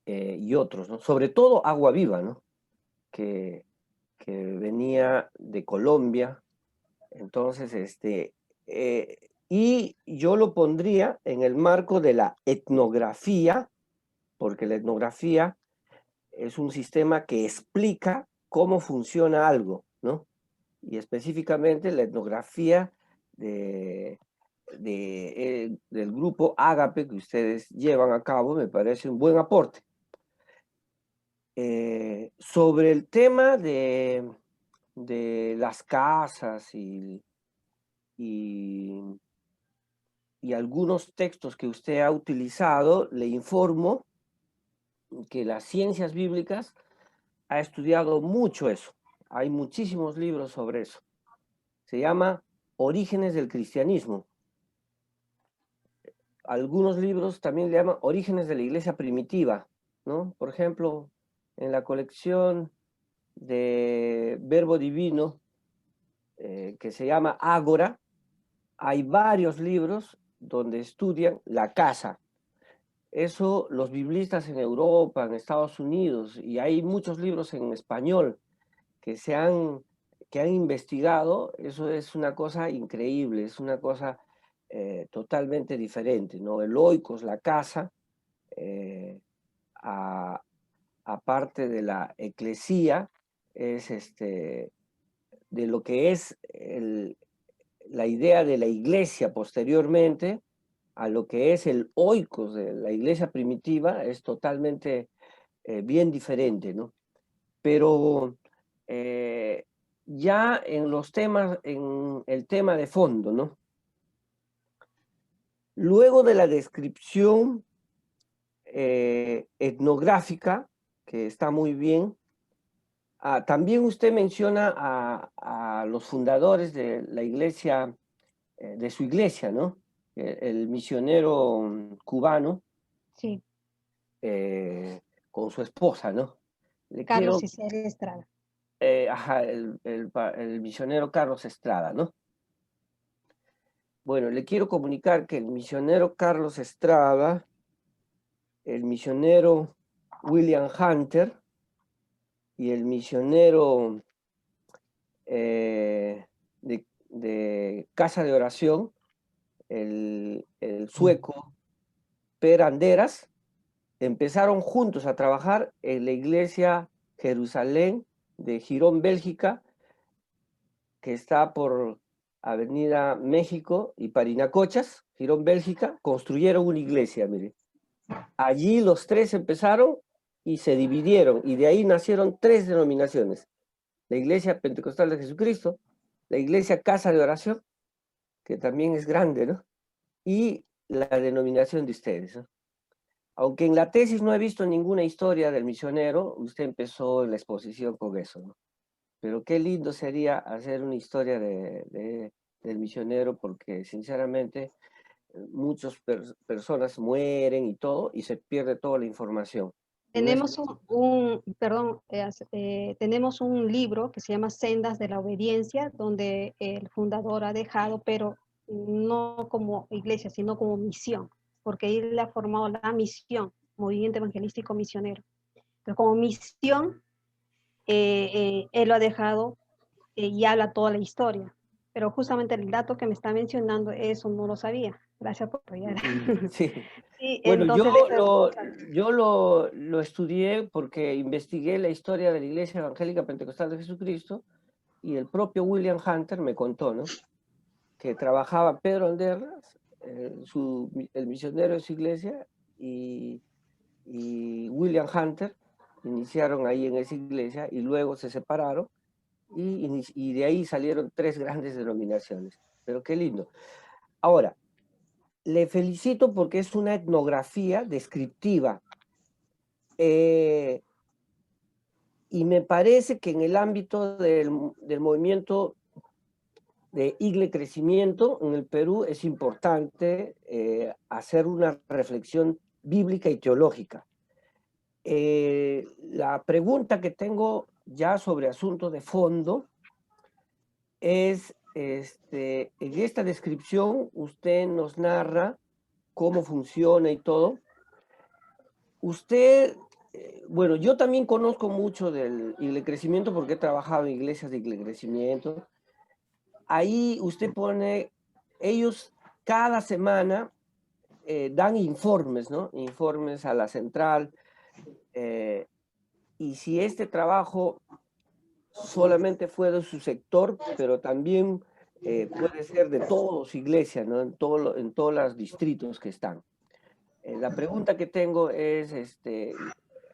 y otros, ¿no? Sobre todo Agua Viva, ¿no? Que venía de Colombia. Entonces, y yo lo pondría en el marco de la etnografía, porque la etnografía es un sistema que explica cómo funciona algo, ¿no? Y específicamente la etnografía del grupo Ágape que ustedes llevan a cabo me parece un buen aporte. Sobre el tema de las casas y algunos textos que usted ha utilizado, le informo que las ciencias bíblicas ha estudiado mucho eso. Hay muchísimos libros sobre eso. Se llama Orígenes del Cristianismo. Algunos libros también le llaman Orígenes de la Iglesia Primitiva, ¿no? Por ejemplo, en la colección de Verbo Divino, que se llama Ágora, hay varios libros donde estudian la casa. Eso los biblistas en Europa, en Estados Unidos, y hay muchos libros en español que han investigado. Eso es una cosa increíble, es una cosa totalmente diferente, ¿no? El oikos, la casa, aparte de la eclesía, es de lo que es la idea de la iglesia posteriormente a lo que es el oikos de la iglesia primitiva, es totalmente bien diferente, ¿no? Pero ya en los temas, en el tema de fondo, ¿no? Luego de la descripción etnográfica, que está muy bien, también usted menciona a los fundadores de la iglesia, de su iglesia, ¿no? El misionero cubano, Sí, con su esposa, ¿no? Carlos Isaac Estrada. Ajá, el misionero Carlos Estrada, ¿no? Bueno, le quiero comunicar que el misionero Carlos Estrada, el misionero William Hunter y el misionero de Casa de Oración, el sueco Per Anderas, empezaron juntos a trabajar en la iglesia Jerusalén de Girón, Bélgica, que está por Avenida México y Parinacochas, Girón, Bélgica. Construyeron una iglesia, mire. Allí los 3 empezaron y se dividieron, y de ahí nacieron 3 denominaciones. la Iglesia Pentecostal de Jesucristo, la Iglesia Casa de Oración, que también es grande, ¿no? Y la denominación de ustedes, ¿no? Aunque en la tesis no he visto ninguna historia del misionero, usted empezó en la exposición con eso, ¿no? Pero qué lindo sería hacer una historia del misionero, porque sinceramente muchas personas mueren y todo, y se pierde toda la información. Tenemos tenemos un libro que se llama Sendas de la Obediencia, donde el fundador ha dejado, pero no como iglesia, sino como misión, porque él ha formado la misión, Movimiento Evangelístico Misionero. Pero como misión, él lo ha dejado y habla toda la historia. Pero justamente el dato que me está mencionando, eso no lo sabía. Gracias por apoyar. Sí. Sí, Bueno, entonces, yo lo estudié porque investigué la historia de la Iglesia Evangélica Pentecostal de Jesucristo, y el propio William Hunter me contó, ¿no?, que trabajaba Pedro Anderras, el misionero de su iglesia, y William Hunter iniciaron ahí en esa iglesia y luego se separaron, y de ahí salieron 3 grandes denominaciones. Pero qué lindo. Ahora, le felicito porque es una etnografía descriptiva, y me parece que en el ámbito del movimiento de Igle Crecimiento en el Perú es importante hacer una reflexión bíblica y teológica. La pregunta que tengo ya sobre asunto de fondo es, en esta descripción usted nos narra cómo funciona y todo. Usted, bueno, yo también conozco mucho del Igle Crecimiento porque he trabajado en iglesias de Igle Crecimiento. Ahí usted pone, ellos cada semana dan informes, ¿no? Informes a la central, y si este trabajo solamente fue de su sector, pero también puede ser de todas iglesias, ¿no? En todos los distritos que están. La pregunta que tengo es,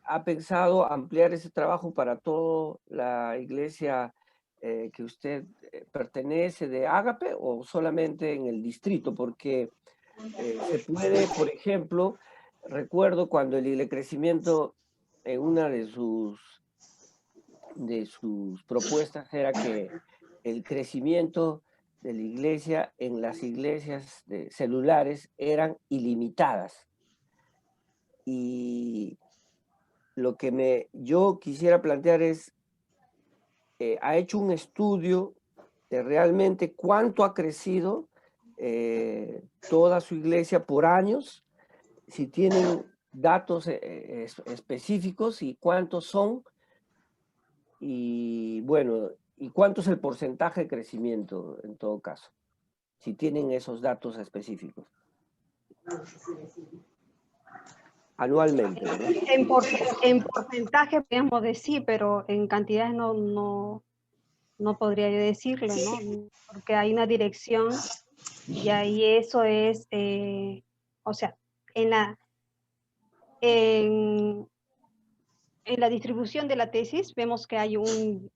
¿ha pensado ampliar ese trabajo para toda la iglesia que usted pertenece de Ágape, o solamente en el distrito? Porque se puede, por ejemplo, recuerdo cuando el Igle Crecimiento, en una de sus propuestas era que el crecimiento de la iglesia en las iglesias celulares eran ilimitadas. Y lo que yo quisiera plantear es, ¿ha hecho un estudio de realmente cuánto ha crecido toda su iglesia por años? Si tienen datos específicos y cuántos son, y bueno, y cuánto es el porcentaje de crecimiento en todo caso, si tienen esos datos específicos. Anualmente, ¿no? En porcentaje podríamos decir, pero en cantidades no podría yo decirlo, ¿no? Porque hay una dirección y ahí eso es, o sea, en la distribución de la tesis vemos que hay un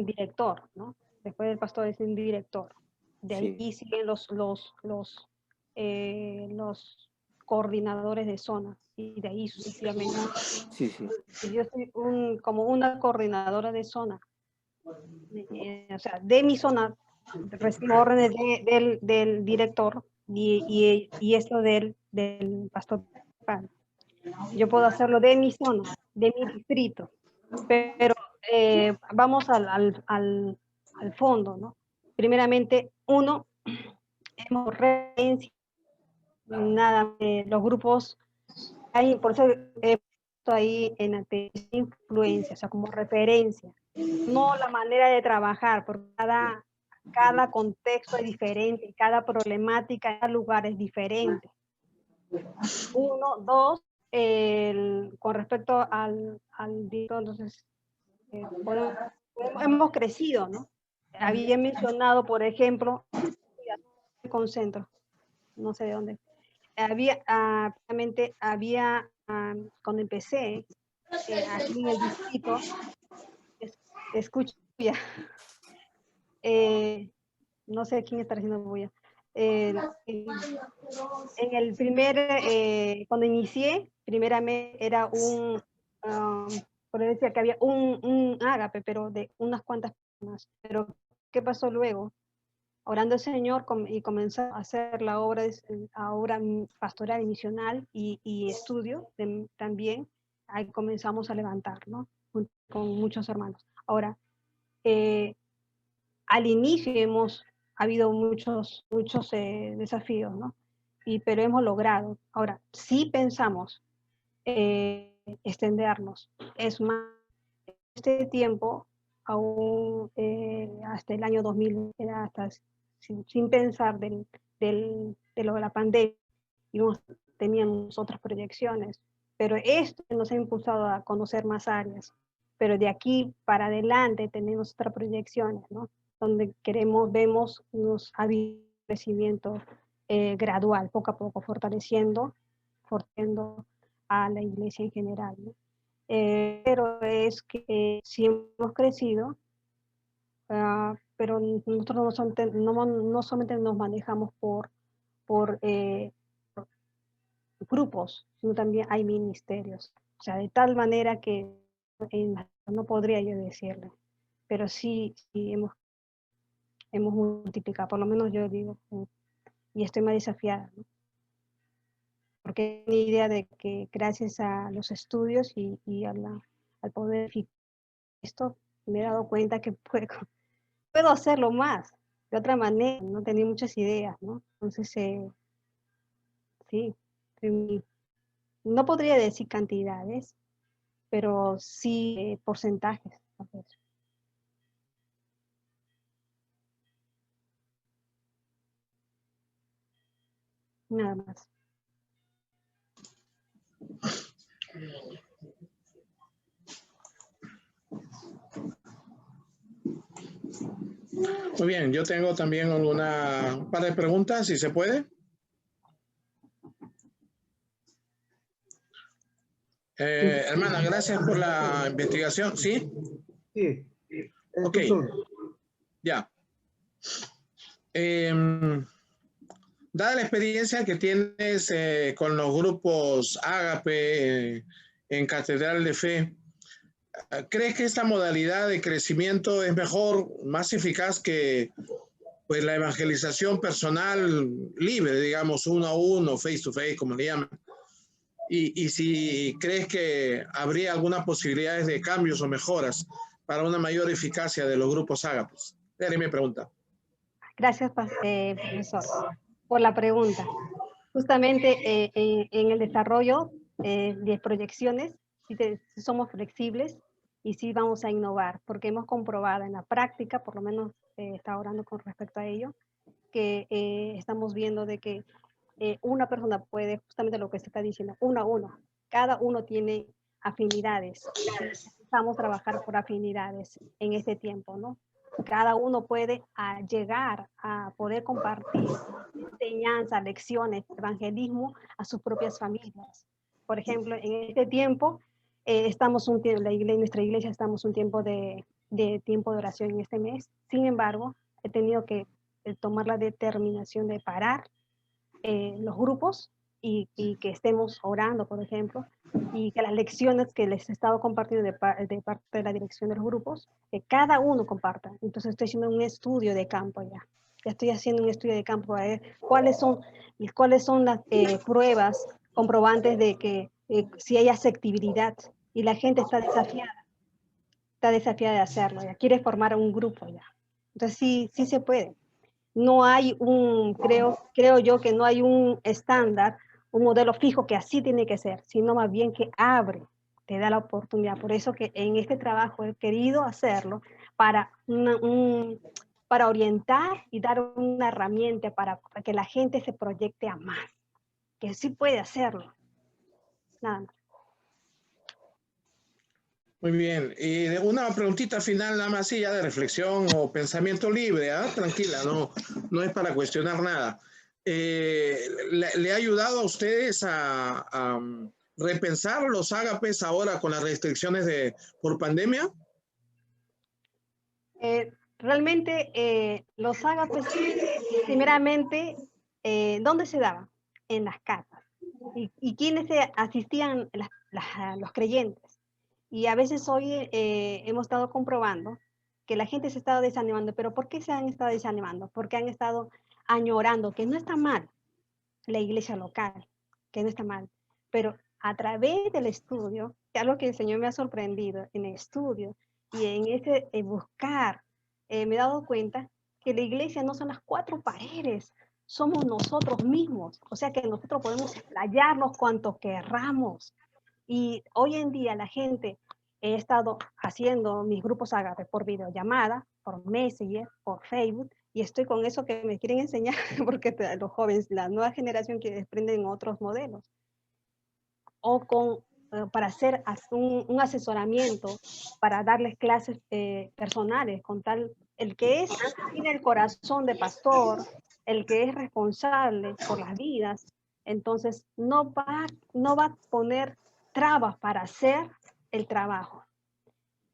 director, ¿no? Después del pastor es un director. De ahí Sí. siguen los coordinadores de zona, y de ahí sucesivamente. Sí, sí. Yo soy como una coordinadora de zona. O sea, de mi zona recibo órdenes del director y esto del pastor. Yo puedo hacerlo de mi zona, de mi distrito, pero vamos al fondo, ¿no? Primeramente, hemos referencia, nada, los grupos, por eso he puesto ahí en la tesis influencia, o sea, como referencia, no la manera de trabajar, porque cada contexto es diferente, cada problemática, cada lugar es diferente. 1, 2, con respecto al director, entonces, hemos crecido, ¿no? Había mencionado, por ejemplo, concentro, no sé de dónde, cuando empecé, aquí en el distrito, escucho Ya. No sé quién está haciendo bulla. En el primer, cuando inicié, primeramente era por decir que había un ágape, pero de unas cuantas personas. Pero, ¿qué pasó luego? Orando al Señor y comenzó a hacer la obra, pastoral y misional y estudio también, ahí comenzamos a levantar, ¿no? Con muchos hermanos. Ahora, al inicio ha habido muchos desafíos, ¿no? Pero hemos logrado. Ahora, sí pensamos extendernos. Es más, este tiempo, aún hasta el año 2000, era hasta sin pensar de lo de la pandemia, teníamos otras proyecciones, pero esto nos ha impulsado a conocer más áreas. Pero de aquí para adelante tenemos otras proyecciones, ¿no? Donde vemos unos crecimiento gradual, poco a poco, fortaleciendo a la iglesia en general, ¿no? Pero es que sí hemos crecido, pero nosotros no solamente nos manejamos por grupos, sino también hay ministerios. O sea, de tal manera que no podría yo decirle, pero sí hemos multiplicado, por lo menos yo digo, y estoy más desafiada, ¿no? Porque tengo idea de que gracias a los estudios y al poder esto, me he dado cuenta que puedo hacerlo más, de otra manera, no tenía muchas ideas, ¿no? Entonces, sí, no podría decir cantidades, pero sí porcentajes. Nada más. Muy bien, yo tengo también un par de preguntas, si se puede. Hermana, gracias por la investigación. ¿Sí? Sí. Ok. Ya. Dada la experiencia que tienes con los grupos Ágape en Catedral de Fe, ¿crees que esta modalidad de crecimiento es mejor, más eficaz que pues, la evangelización personal libre, digamos, uno a uno, face to face, como le llaman? Y si crees que habría algunas posibilidades de cambios o mejoras para una mayor eficacia de los grupos Ágapes. Esa es mi pregunta. Gracias, profesor, por la pregunta. Justamente en el desarrollo de proyecciones, si somos flexibles y sí vamos a innovar, porque hemos comprobado en la práctica, por lo menos está orando con respecto a ello, que estamos viendo de que una persona puede, justamente lo que se está diciendo, uno a uno, cada uno tiene afinidades. Necesitamos trabajar por afinidades en este tiempo, ¿no? Cada uno puede llegar a poder compartir enseñanza, lecciones, evangelismo a sus propias familias. Por ejemplo, en este tiempo, nuestra iglesia estamos un tiempo de tiempo de oración en este mes. Sin embargo, he tenido que tomar la determinación de parar los grupos y que estemos orando, por ejemplo, y que las lecciones que les he estado compartiendo de parte de la dirección de los grupos, que cada uno comparta. Entonces estoy haciendo un estudio de campo ya. Ya estoy haciendo un estudio de campo a ver cuáles son las pruebas comprobantes de que si hay aceptabilidad y la gente está desafiada de hacerlo, ya quiere formar un grupo ya. Entonces sí se puede. No hay creo yo que no hay un estándar, un modelo fijo que así tiene que ser, sino más bien que te da la oportunidad. Por eso que en este trabajo he querido hacerlo para orientar y dar una herramienta para que la gente se proyecte a más, que sí puede hacerlo. Nada más. Muy bien. Y una preguntita final, nada más, ya de reflexión o pensamiento libre, ¿eh? Tranquila, no es para cuestionar nada. ¿Le ha ayudado a ustedes a repensar los ágapes ahora con las restricciones por pandemia? Realmente los ágapes, primeramente, ¿dónde se daban? En las casas. ¿Y quiénes asistían? Los creyentes. Y a veces hoy hemos estado comprobando que la gente se ha estado desanimando. ¿Pero por qué se han estado desanimando? Porque han estado añorando, que no está mal la iglesia local, que no está mal. Pero a través del estudio, que algo que el Señor me ha sorprendido en el estudio y en ese buscar, me he dado cuenta que la iglesia no son las cuatro paredes, somos nosotros mismos. O sea que nosotros podemos explayarnos cuanto querramos. Y hoy en día la gente, he estado haciendo mis grupos Agape por videollamada, por Messenger, por Facebook, y estoy con eso que me quieren enseñar, porque los jóvenes, la nueva generación que desprenden otros modelos. O para hacer un asesoramiento, para darles clases personales, con tal, el que tiene el corazón de pastor, el que es responsable por las vidas, entonces no va a poner trabas para hacer el trabajo.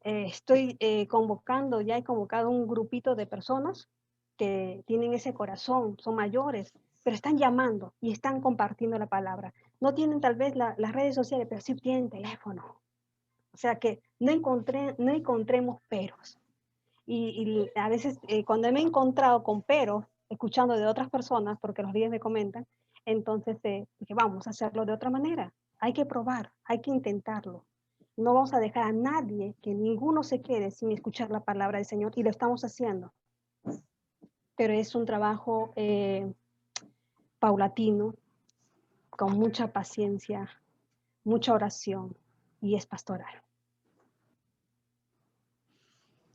Estoy convocando, ya he convocado un grupito de personas que tienen ese corazón, son mayores, pero están llamando y están compartiendo la palabra. No tienen tal vez las redes sociales, pero sí tienen teléfono. O sea que no encontremos peros. Y a veces cuando me he encontrado con peros, escuchando de otras personas, porque los líderes me comentan, entonces dije, vamos a hacerlo de otra manera. Hay que probar, hay que intentarlo. No vamos a dejar a nadie, que ninguno se quede sin escuchar la palabra del Señor, y lo estamos haciendo. Pero es un trabajo paulatino, con mucha paciencia, mucha oración, y es pastoral.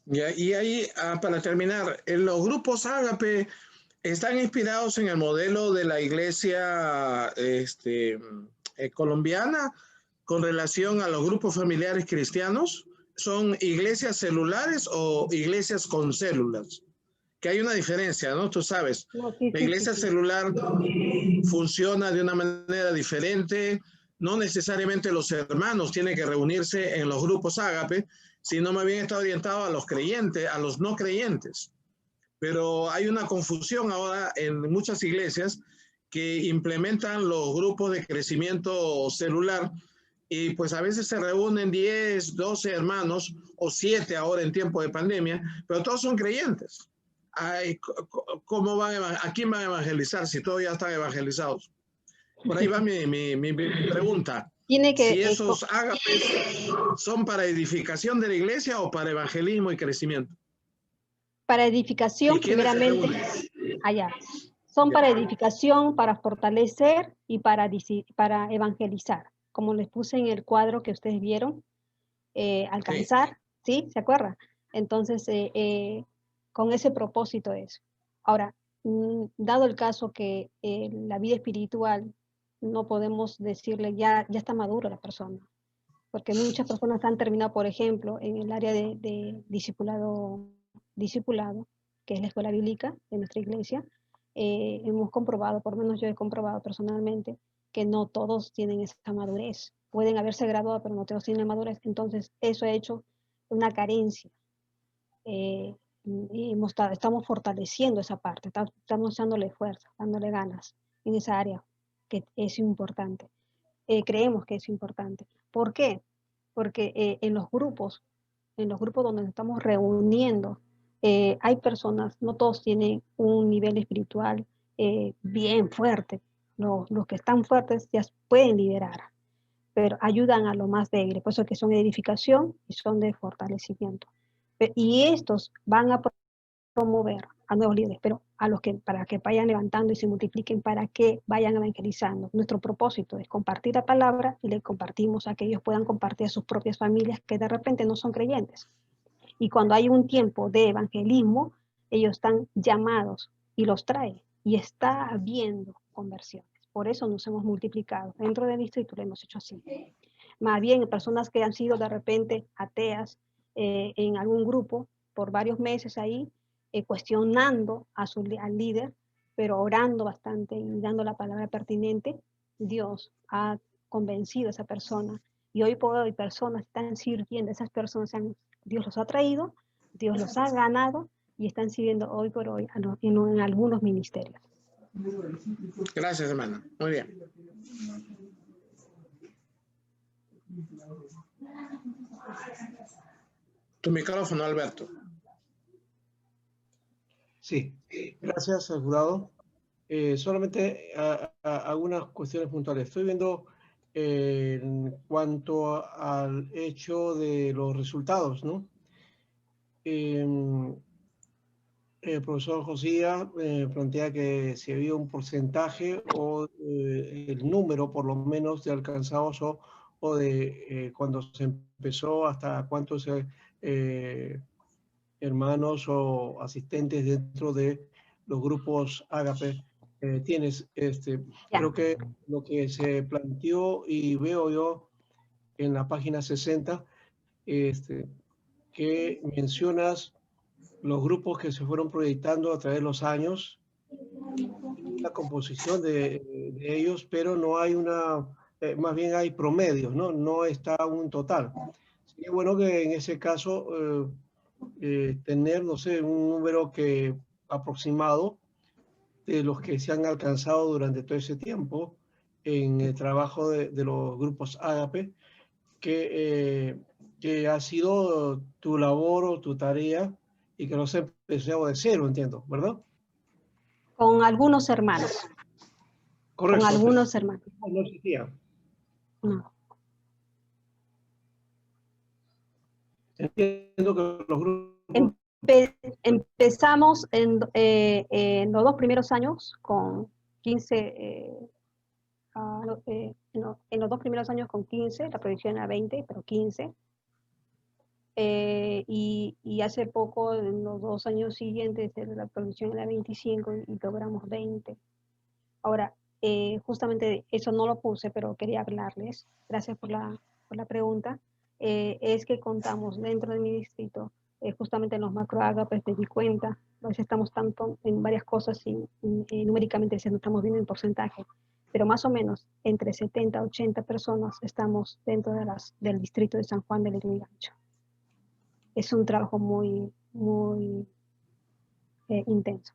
Y ahí, para terminar, los grupos Ágape están inspirados en el modelo de la iglesia colombiana con relación a los grupos familiares cristianos. ¿Son iglesias celulares o iglesias con células? Que hay una diferencia, ¿no? Tú sabes, No, sí, la sí, iglesia sí, sí. celular funciona de una manera diferente. No necesariamente los hermanos tienen que reunirse en los grupos Ágape, sino más bien está orientado a los creyentes, a los no creyentes. Pero hay una confusión ahora en muchas iglesias que implementan los grupos de crecimiento celular y pues a veces se reúnen 10, 12 hermanos o 7 ahora en tiempo de pandemia, pero todos son creyentes. Ay, ¿cómo ¿a quién van a evangelizar si todos ya están evangelizados? Por ahí va mi pregunta. Tiene que, Si esos ágapes son para edificación de la iglesia o para evangelismo y crecimiento. para edificación, ¿Y quiénes se primeramente, reúnen? allá. Son para edificación, para fortalecer y para evangelizar. Como les puse en el cuadro que ustedes vieron, alcanzar, ¿sí? ¿Se acuerdan? Entonces, con ese propósito es. Ahora, dado el caso que la vida espiritual, no podemos decirle ya está madura la persona, porque muchas personas han terminado, por ejemplo, en el área de discipulado, que es la escuela bíblica de nuestra iglesia. Hemos comprobado, por lo menos yo he comprobado personalmente, que no todos tienen esa madurez. Pueden haberse graduado, pero no todos tienen madurez. Entonces, eso ha hecho una carencia. Y estamos fortaleciendo esa parte, estamos dándole fuerza, dándole ganas en esa área, que es importante. Creemos que es importante. ¿Por qué? Porque en los grupos donde nos estamos reuniendo, hay personas, no todos tienen un nivel espiritual bien fuerte. Los que están fuertes ya pueden liderar, pero ayudan a los más débiles, por eso que son de edificación y son de fortalecimiento. Y estos van a promover a nuevos líderes, pero a los que, para que vayan levantando y se multipliquen, para que vayan evangelizando. Nuestro propósito es compartir la palabra y le compartimos a que ellos puedan compartir a sus propias familias que de repente no son creyentes. Y cuando hay un tiempo de evangelismo, ellos están llamados y los trae y está habiendo conversiones. Por eso nos hemos multiplicado. Dentro del distrito lo hemos hecho así. Más bien, personas que han sido de repente ateas en algún grupo por varios meses ahí, cuestionando al líder, pero orando bastante y dando la palabra pertinente, Dios ha convencido a esa persona. Y hoy por hoy personas están sirviendo, esas personas Dios los ha traído Dios los ha ganado y están sirviendo hoy por hoy en algunos ministerios. Gracias, hermana. Muy bien. Tu micrófono, Alberto. Sí, gracias al jurado. Solamente algunas cuestiones puntuales. Estoy viendo en cuanto al hecho de los resultados, ¿no? El profesor Josía plantea que si había un porcentaje o el número, por lo menos, de alcanzados o de cuando se empezó hasta cuántos hermanos o asistentes dentro de los grupos Ágape tienes. Creo que lo que se planteó y veo yo en la página 60, que mencionas los grupos que se fueron proyectando a través de los años, la composición de ellos, pero no hay más bien hay promedios, ¿no? No está un total. Sería bueno que en ese caso tener, no sé, un número aproximado de los que se han alcanzado durante todo ese tiempo en el trabajo de los grupos Ágape, que ha sido tu labor o tu tarea y que no se empezó de cero, entiendo, ¿verdad? Con algunos hermanos. Correcto. Con algunos hermanos. No existía. No. Entiendo que los grupos... Empezamos en los 2 primeros años con 15, en los 2 primeros años con 15, la proyección era 20, pero 15. Y hace poco, en los 2 años siguientes, la proyección era 25 y logramos 20. Ahora, justamente eso no lo puse, pero quería hablarles. Gracias por la pregunta. Es que contamos dentro de mi distrito, justamente en los macroágapes, me di cuenta, a veces estamos tanto en varias cosas y numéricamente no estamos viendo en porcentaje, pero más o menos entre 70 a 80 personas estamos dentro del distrito de San Juan del Lurigancho. Es un trabajo muy, muy intenso.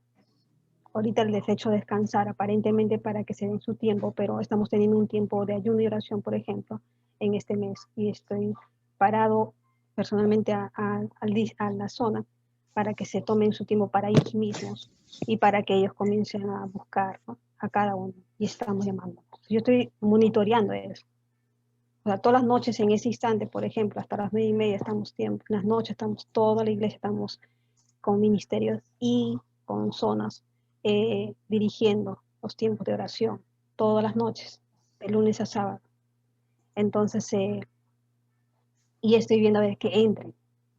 Ahorita les he hecho descansar aparentemente para que se den su tiempo, pero estamos teniendo un tiempo de ayuno y oración, por ejemplo, en este mes, y estoy parado personalmente a la zona para que se tomen su tiempo para ellos mismos y para que ellos comiencen a buscar, ¿no?, a cada uno, y estamos llamando. Yo estoy monitoreando eso. O sea, todas las noches en ese instante, por ejemplo, hasta las 9:30 estamos tiempo, en las noches estamos, toda la iglesia estamos con ministerios y con zonas dirigiendo los tiempos de oración todas las noches, de lunes a sábado. Entonces, y estoy viendo a ver que entren.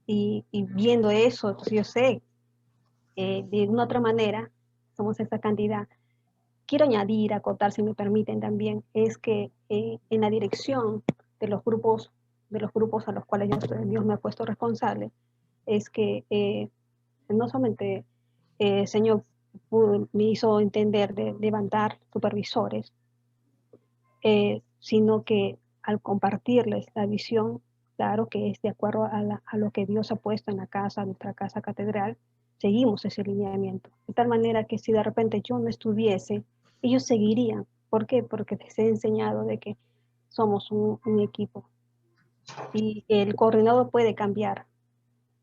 Y viendo eso, entonces yo sé, de una u otra manera, somos esa cantidad. Quiero añadir, acotar, si me permiten también, es que en la dirección de los grupos a los cuales Dios me ha puesto responsable, es que no solamente el Señor me hizo entender de levantar supervisores, sino que al compartirles la visión, claro que es de acuerdo a lo que Dios ha puesto en la casa, nuestra casa catedral, seguimos ese lineamiento. De tal manera que si de repente yo no estuviese, ellos seguirían. ¿Por qué? Porque les he enseñado de que somos un equipo. Y el coordinador puede cambiar,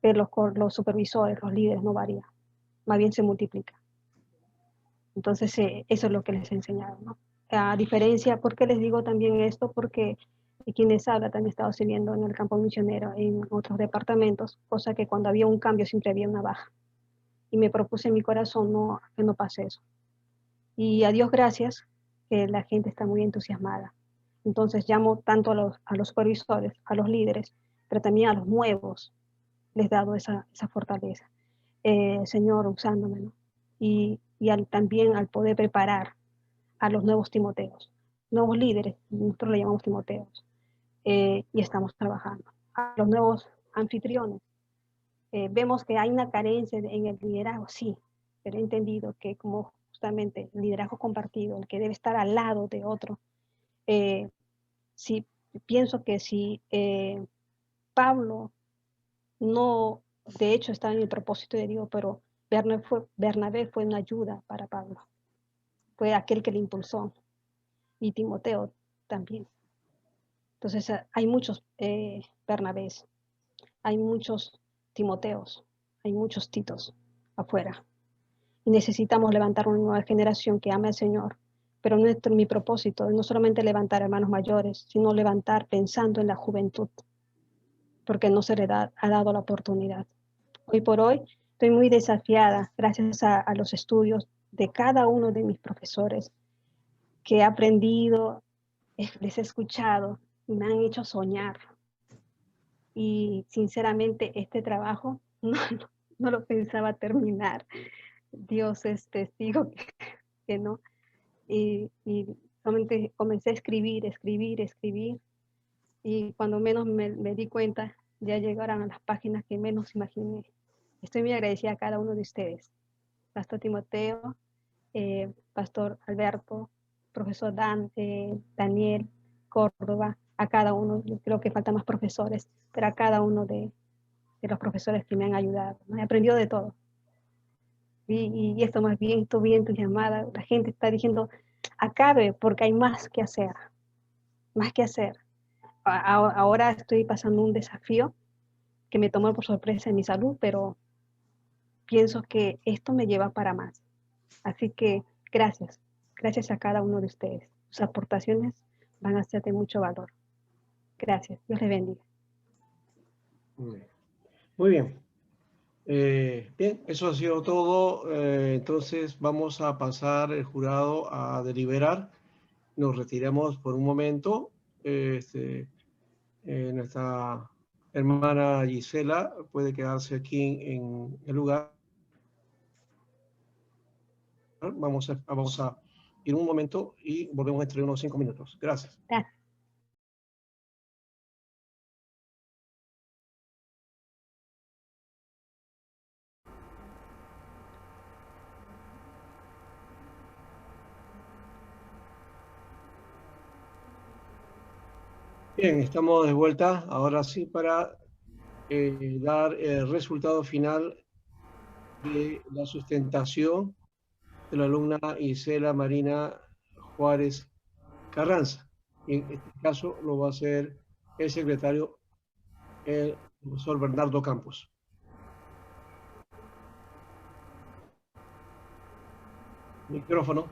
pero los supervisores, los líderes no varían. Más bien se multiplica. Entonces, eso es lo que les he enseñado, ¿no? A diferencia, ¿por qué les digo también esto? Porque quienes hablan también he estado sirviendo en el campo misionero en otros departamentos, cosa que cuando había un cambio siempre había una baja. Y me propuse en mi corazón que no pase eso. Y a Dios gracias, que la gente está muy entusiasmada. Entonces llamo tanto a los supervisores, a los líderes, pero también a los nuevos, les he dado esa fortaleza. Señor, usándome, ¿no? Y también al poder preparar a los nuevos Timoteos, nuevos líderes, nosotros le llamamos Timoteos, y estamos trabajando. A los nuevos anfitriones, vemos que hay una carencia en el liderazgo, sí, pero he entendido que como justamente el liderazgo compartido, el que debe estar al lado de otro, pienso que si Pablo no de hecho estaba en el propósito de Dios, pero Bernabé fue una ayuda para Pablo. Fue aquel que le impulsó. Y Timoteo también. Entonces hay muchos Bernabés, hay muchos Timoteos, hay muchos Titos afuera. Y necesitamos levantar una nueva generación que ame al Señor. Pero mi propósito es no solamente levantar hermanos mayores, sino levantar pensando en la juventud, porque no se le ha dado la oportunidad. Hoy por hoy estoy muy desafiada gracias a los estudios de cada uno de mis profesores que he aprendido, les he escuchado, me han hecho soñar. Y sinceramente este trabajo no lo pensaba terminar. Dios es testigo que no. Y solamente comencé a escribir. Y cuando menos me di cuenta, ya llegaron a las páginas que menos imaginé. Estoy muy agradecida a cada uno de ustedes. Pastor Timoteo, Pastor Alberto, profesor Daniel, Córdoba, a cada uno, creo que faltan más profesores, pero a cada uno de los profesores que me han ayudado. ¿No? He aprendido de todo. Y esto más bien, estoy bien tu llamada, la gente está diciendo, acabe porque hay más que hacer, más que hacer. Ahora estoy pasando un desafío que me tomó por sorpresa en mi salud, pero pienso que esto me lleva para más. Así que gracias a cada uno de ustedes. Sus aportaciones van a ser de mucho valor. Gracias, Dios les bendiga. Muy bien. Bien, eso ha sido todo. Entonces vamos a pasar el jurado a deliberar. Nos retiramos por un momento. Nuestra hermana Gisela puede quedarse aquí en el lugar. Vamos a ir un momento y volvemos entre unos 5 minutos. Gracias. Gracias. Bien, estamos de vuelta. Ahora sí para dar el resultado final de la sustentación de la alumna Isela Marina Juárez Carranza. En este caso lo va a hacer el secretario, el profesor Bernardo Campos. Micrófono.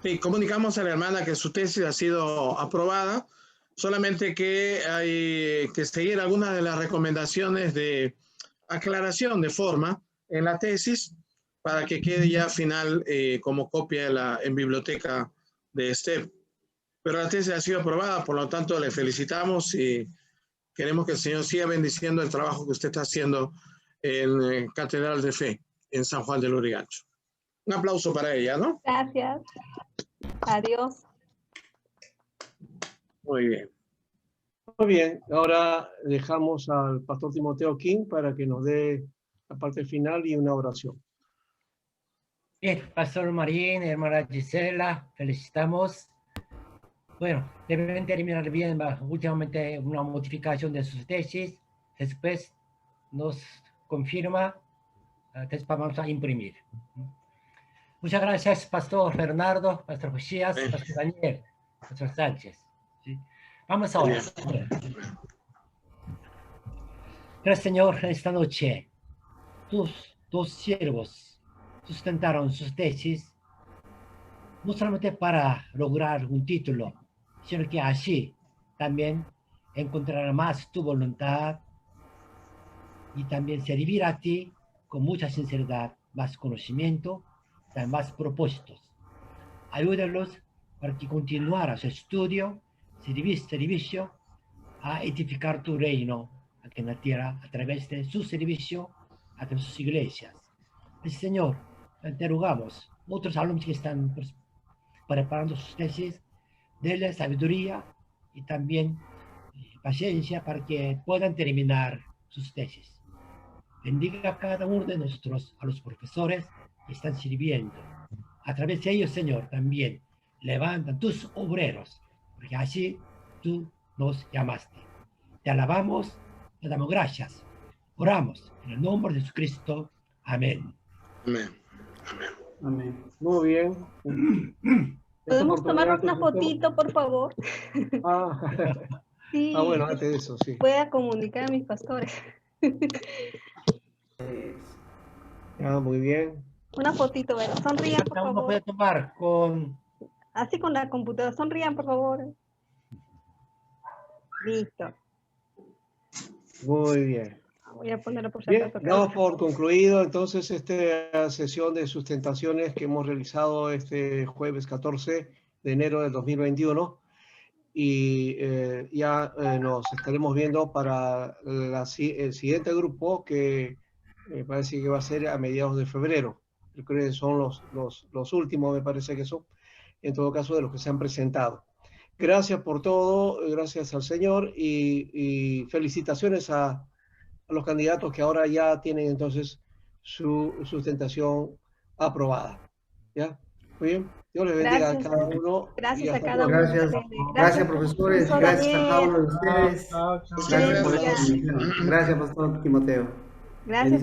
Sí, comunicamos a la hermana que su tesis ha sido aprobada, solamente que hay que seguir algunas de las recomendaciones de aclaración de forma en la tesis para que quede ya final como copia en biblioteca de STEP. Pero la tesis ha sido aprobada, por lo tanto le felicitamos y queremos que el Señor siga bendiciendo el trabajo que usted está haciendo en Catedral de Fe, en San Juan del Lurigancho. Un aplauso para ella, ¿no? Gracias. Adiós. Muy bien. Muy bien, ahora dejamos al pastor Timoteo King para que nos dé la parte final y una oración. Bien, Pastor Marín, hermana Gisela, felicitamos. Bueno, deben terminar bien, últimamente una modificación de sus tesis, después nos confirma, después vamos a imprimir. Muchas gracias, Pastor Bernardo, Pastor Josías, Pastor Daniel, Pastor Sánchez. ¿Sí? Vamos ahora. Gracias, Señor, esta noche tus dos siervos sustentaron sus tesis, no solamente para lograr un título, sino que así también encontrar más tu voluntad y también servir a ti con mucha sinceridad, más conocimiento, más propósitos. Ayúdalos para que continuara su estudio, servicio, a edificar tu reino aquí en la tierra a través de su servicio, a través de sus iglesias. Señor, te rogamos, otros alumnos que están preparando sus tesis, denle sabiduría y también paciencia para que puedan terminar sus tesis. Bendiga a cada uno de nosotros, a los profesores que están sirviendo. A través de ellos, Señor, también levantan tus obreros, porque así tú nos llamaste. Te alabamos, te damos gracias. Oramos en el nombre de Jesucristo. Amén. Amén. Amén. Amén. Muy bien. ¿Podemos Esta tomar oportunidad, una fotito, por favor? Ah, Sí, bueno, antes de eso, sí. voy a comunicar a mis pastores. Muy bien. Una fotito, ¿verdad? Sonrían, por Cada uno favor. puede tomar con... Así con la computadora. Sonrían, por favor. Listo. Muy bien. Voy a ponerlo por si Bien, acaso. damos por concluido entonces esta sesión de sustentaciones que hemos realizado este jueves 14 de enero del 2021 y ya nos estaremos viendo para el siguiente grupo que me parece que va a ser a mediados de febrero. Yo creo que son los últimos, me parece que son, en todo caso, de los que se han presentado. Gracias por todo, gracias al Señor y felicitaciones a los candidatos que ahora ya tienen entonces su sustentación aprobada. ¿Ya? Muy bien. Dios les bendiga Gracias. a cada uno. Gracias y a hasta cada luego. uno. Gracias. Gracias, Gracias, profesores. profesor Gracias a cada Daniel. uno de ustedes. Muchas Gracias por gracias. esta transmisión. Gracias, Pastor Timoteo. Gracias, Bendiciones.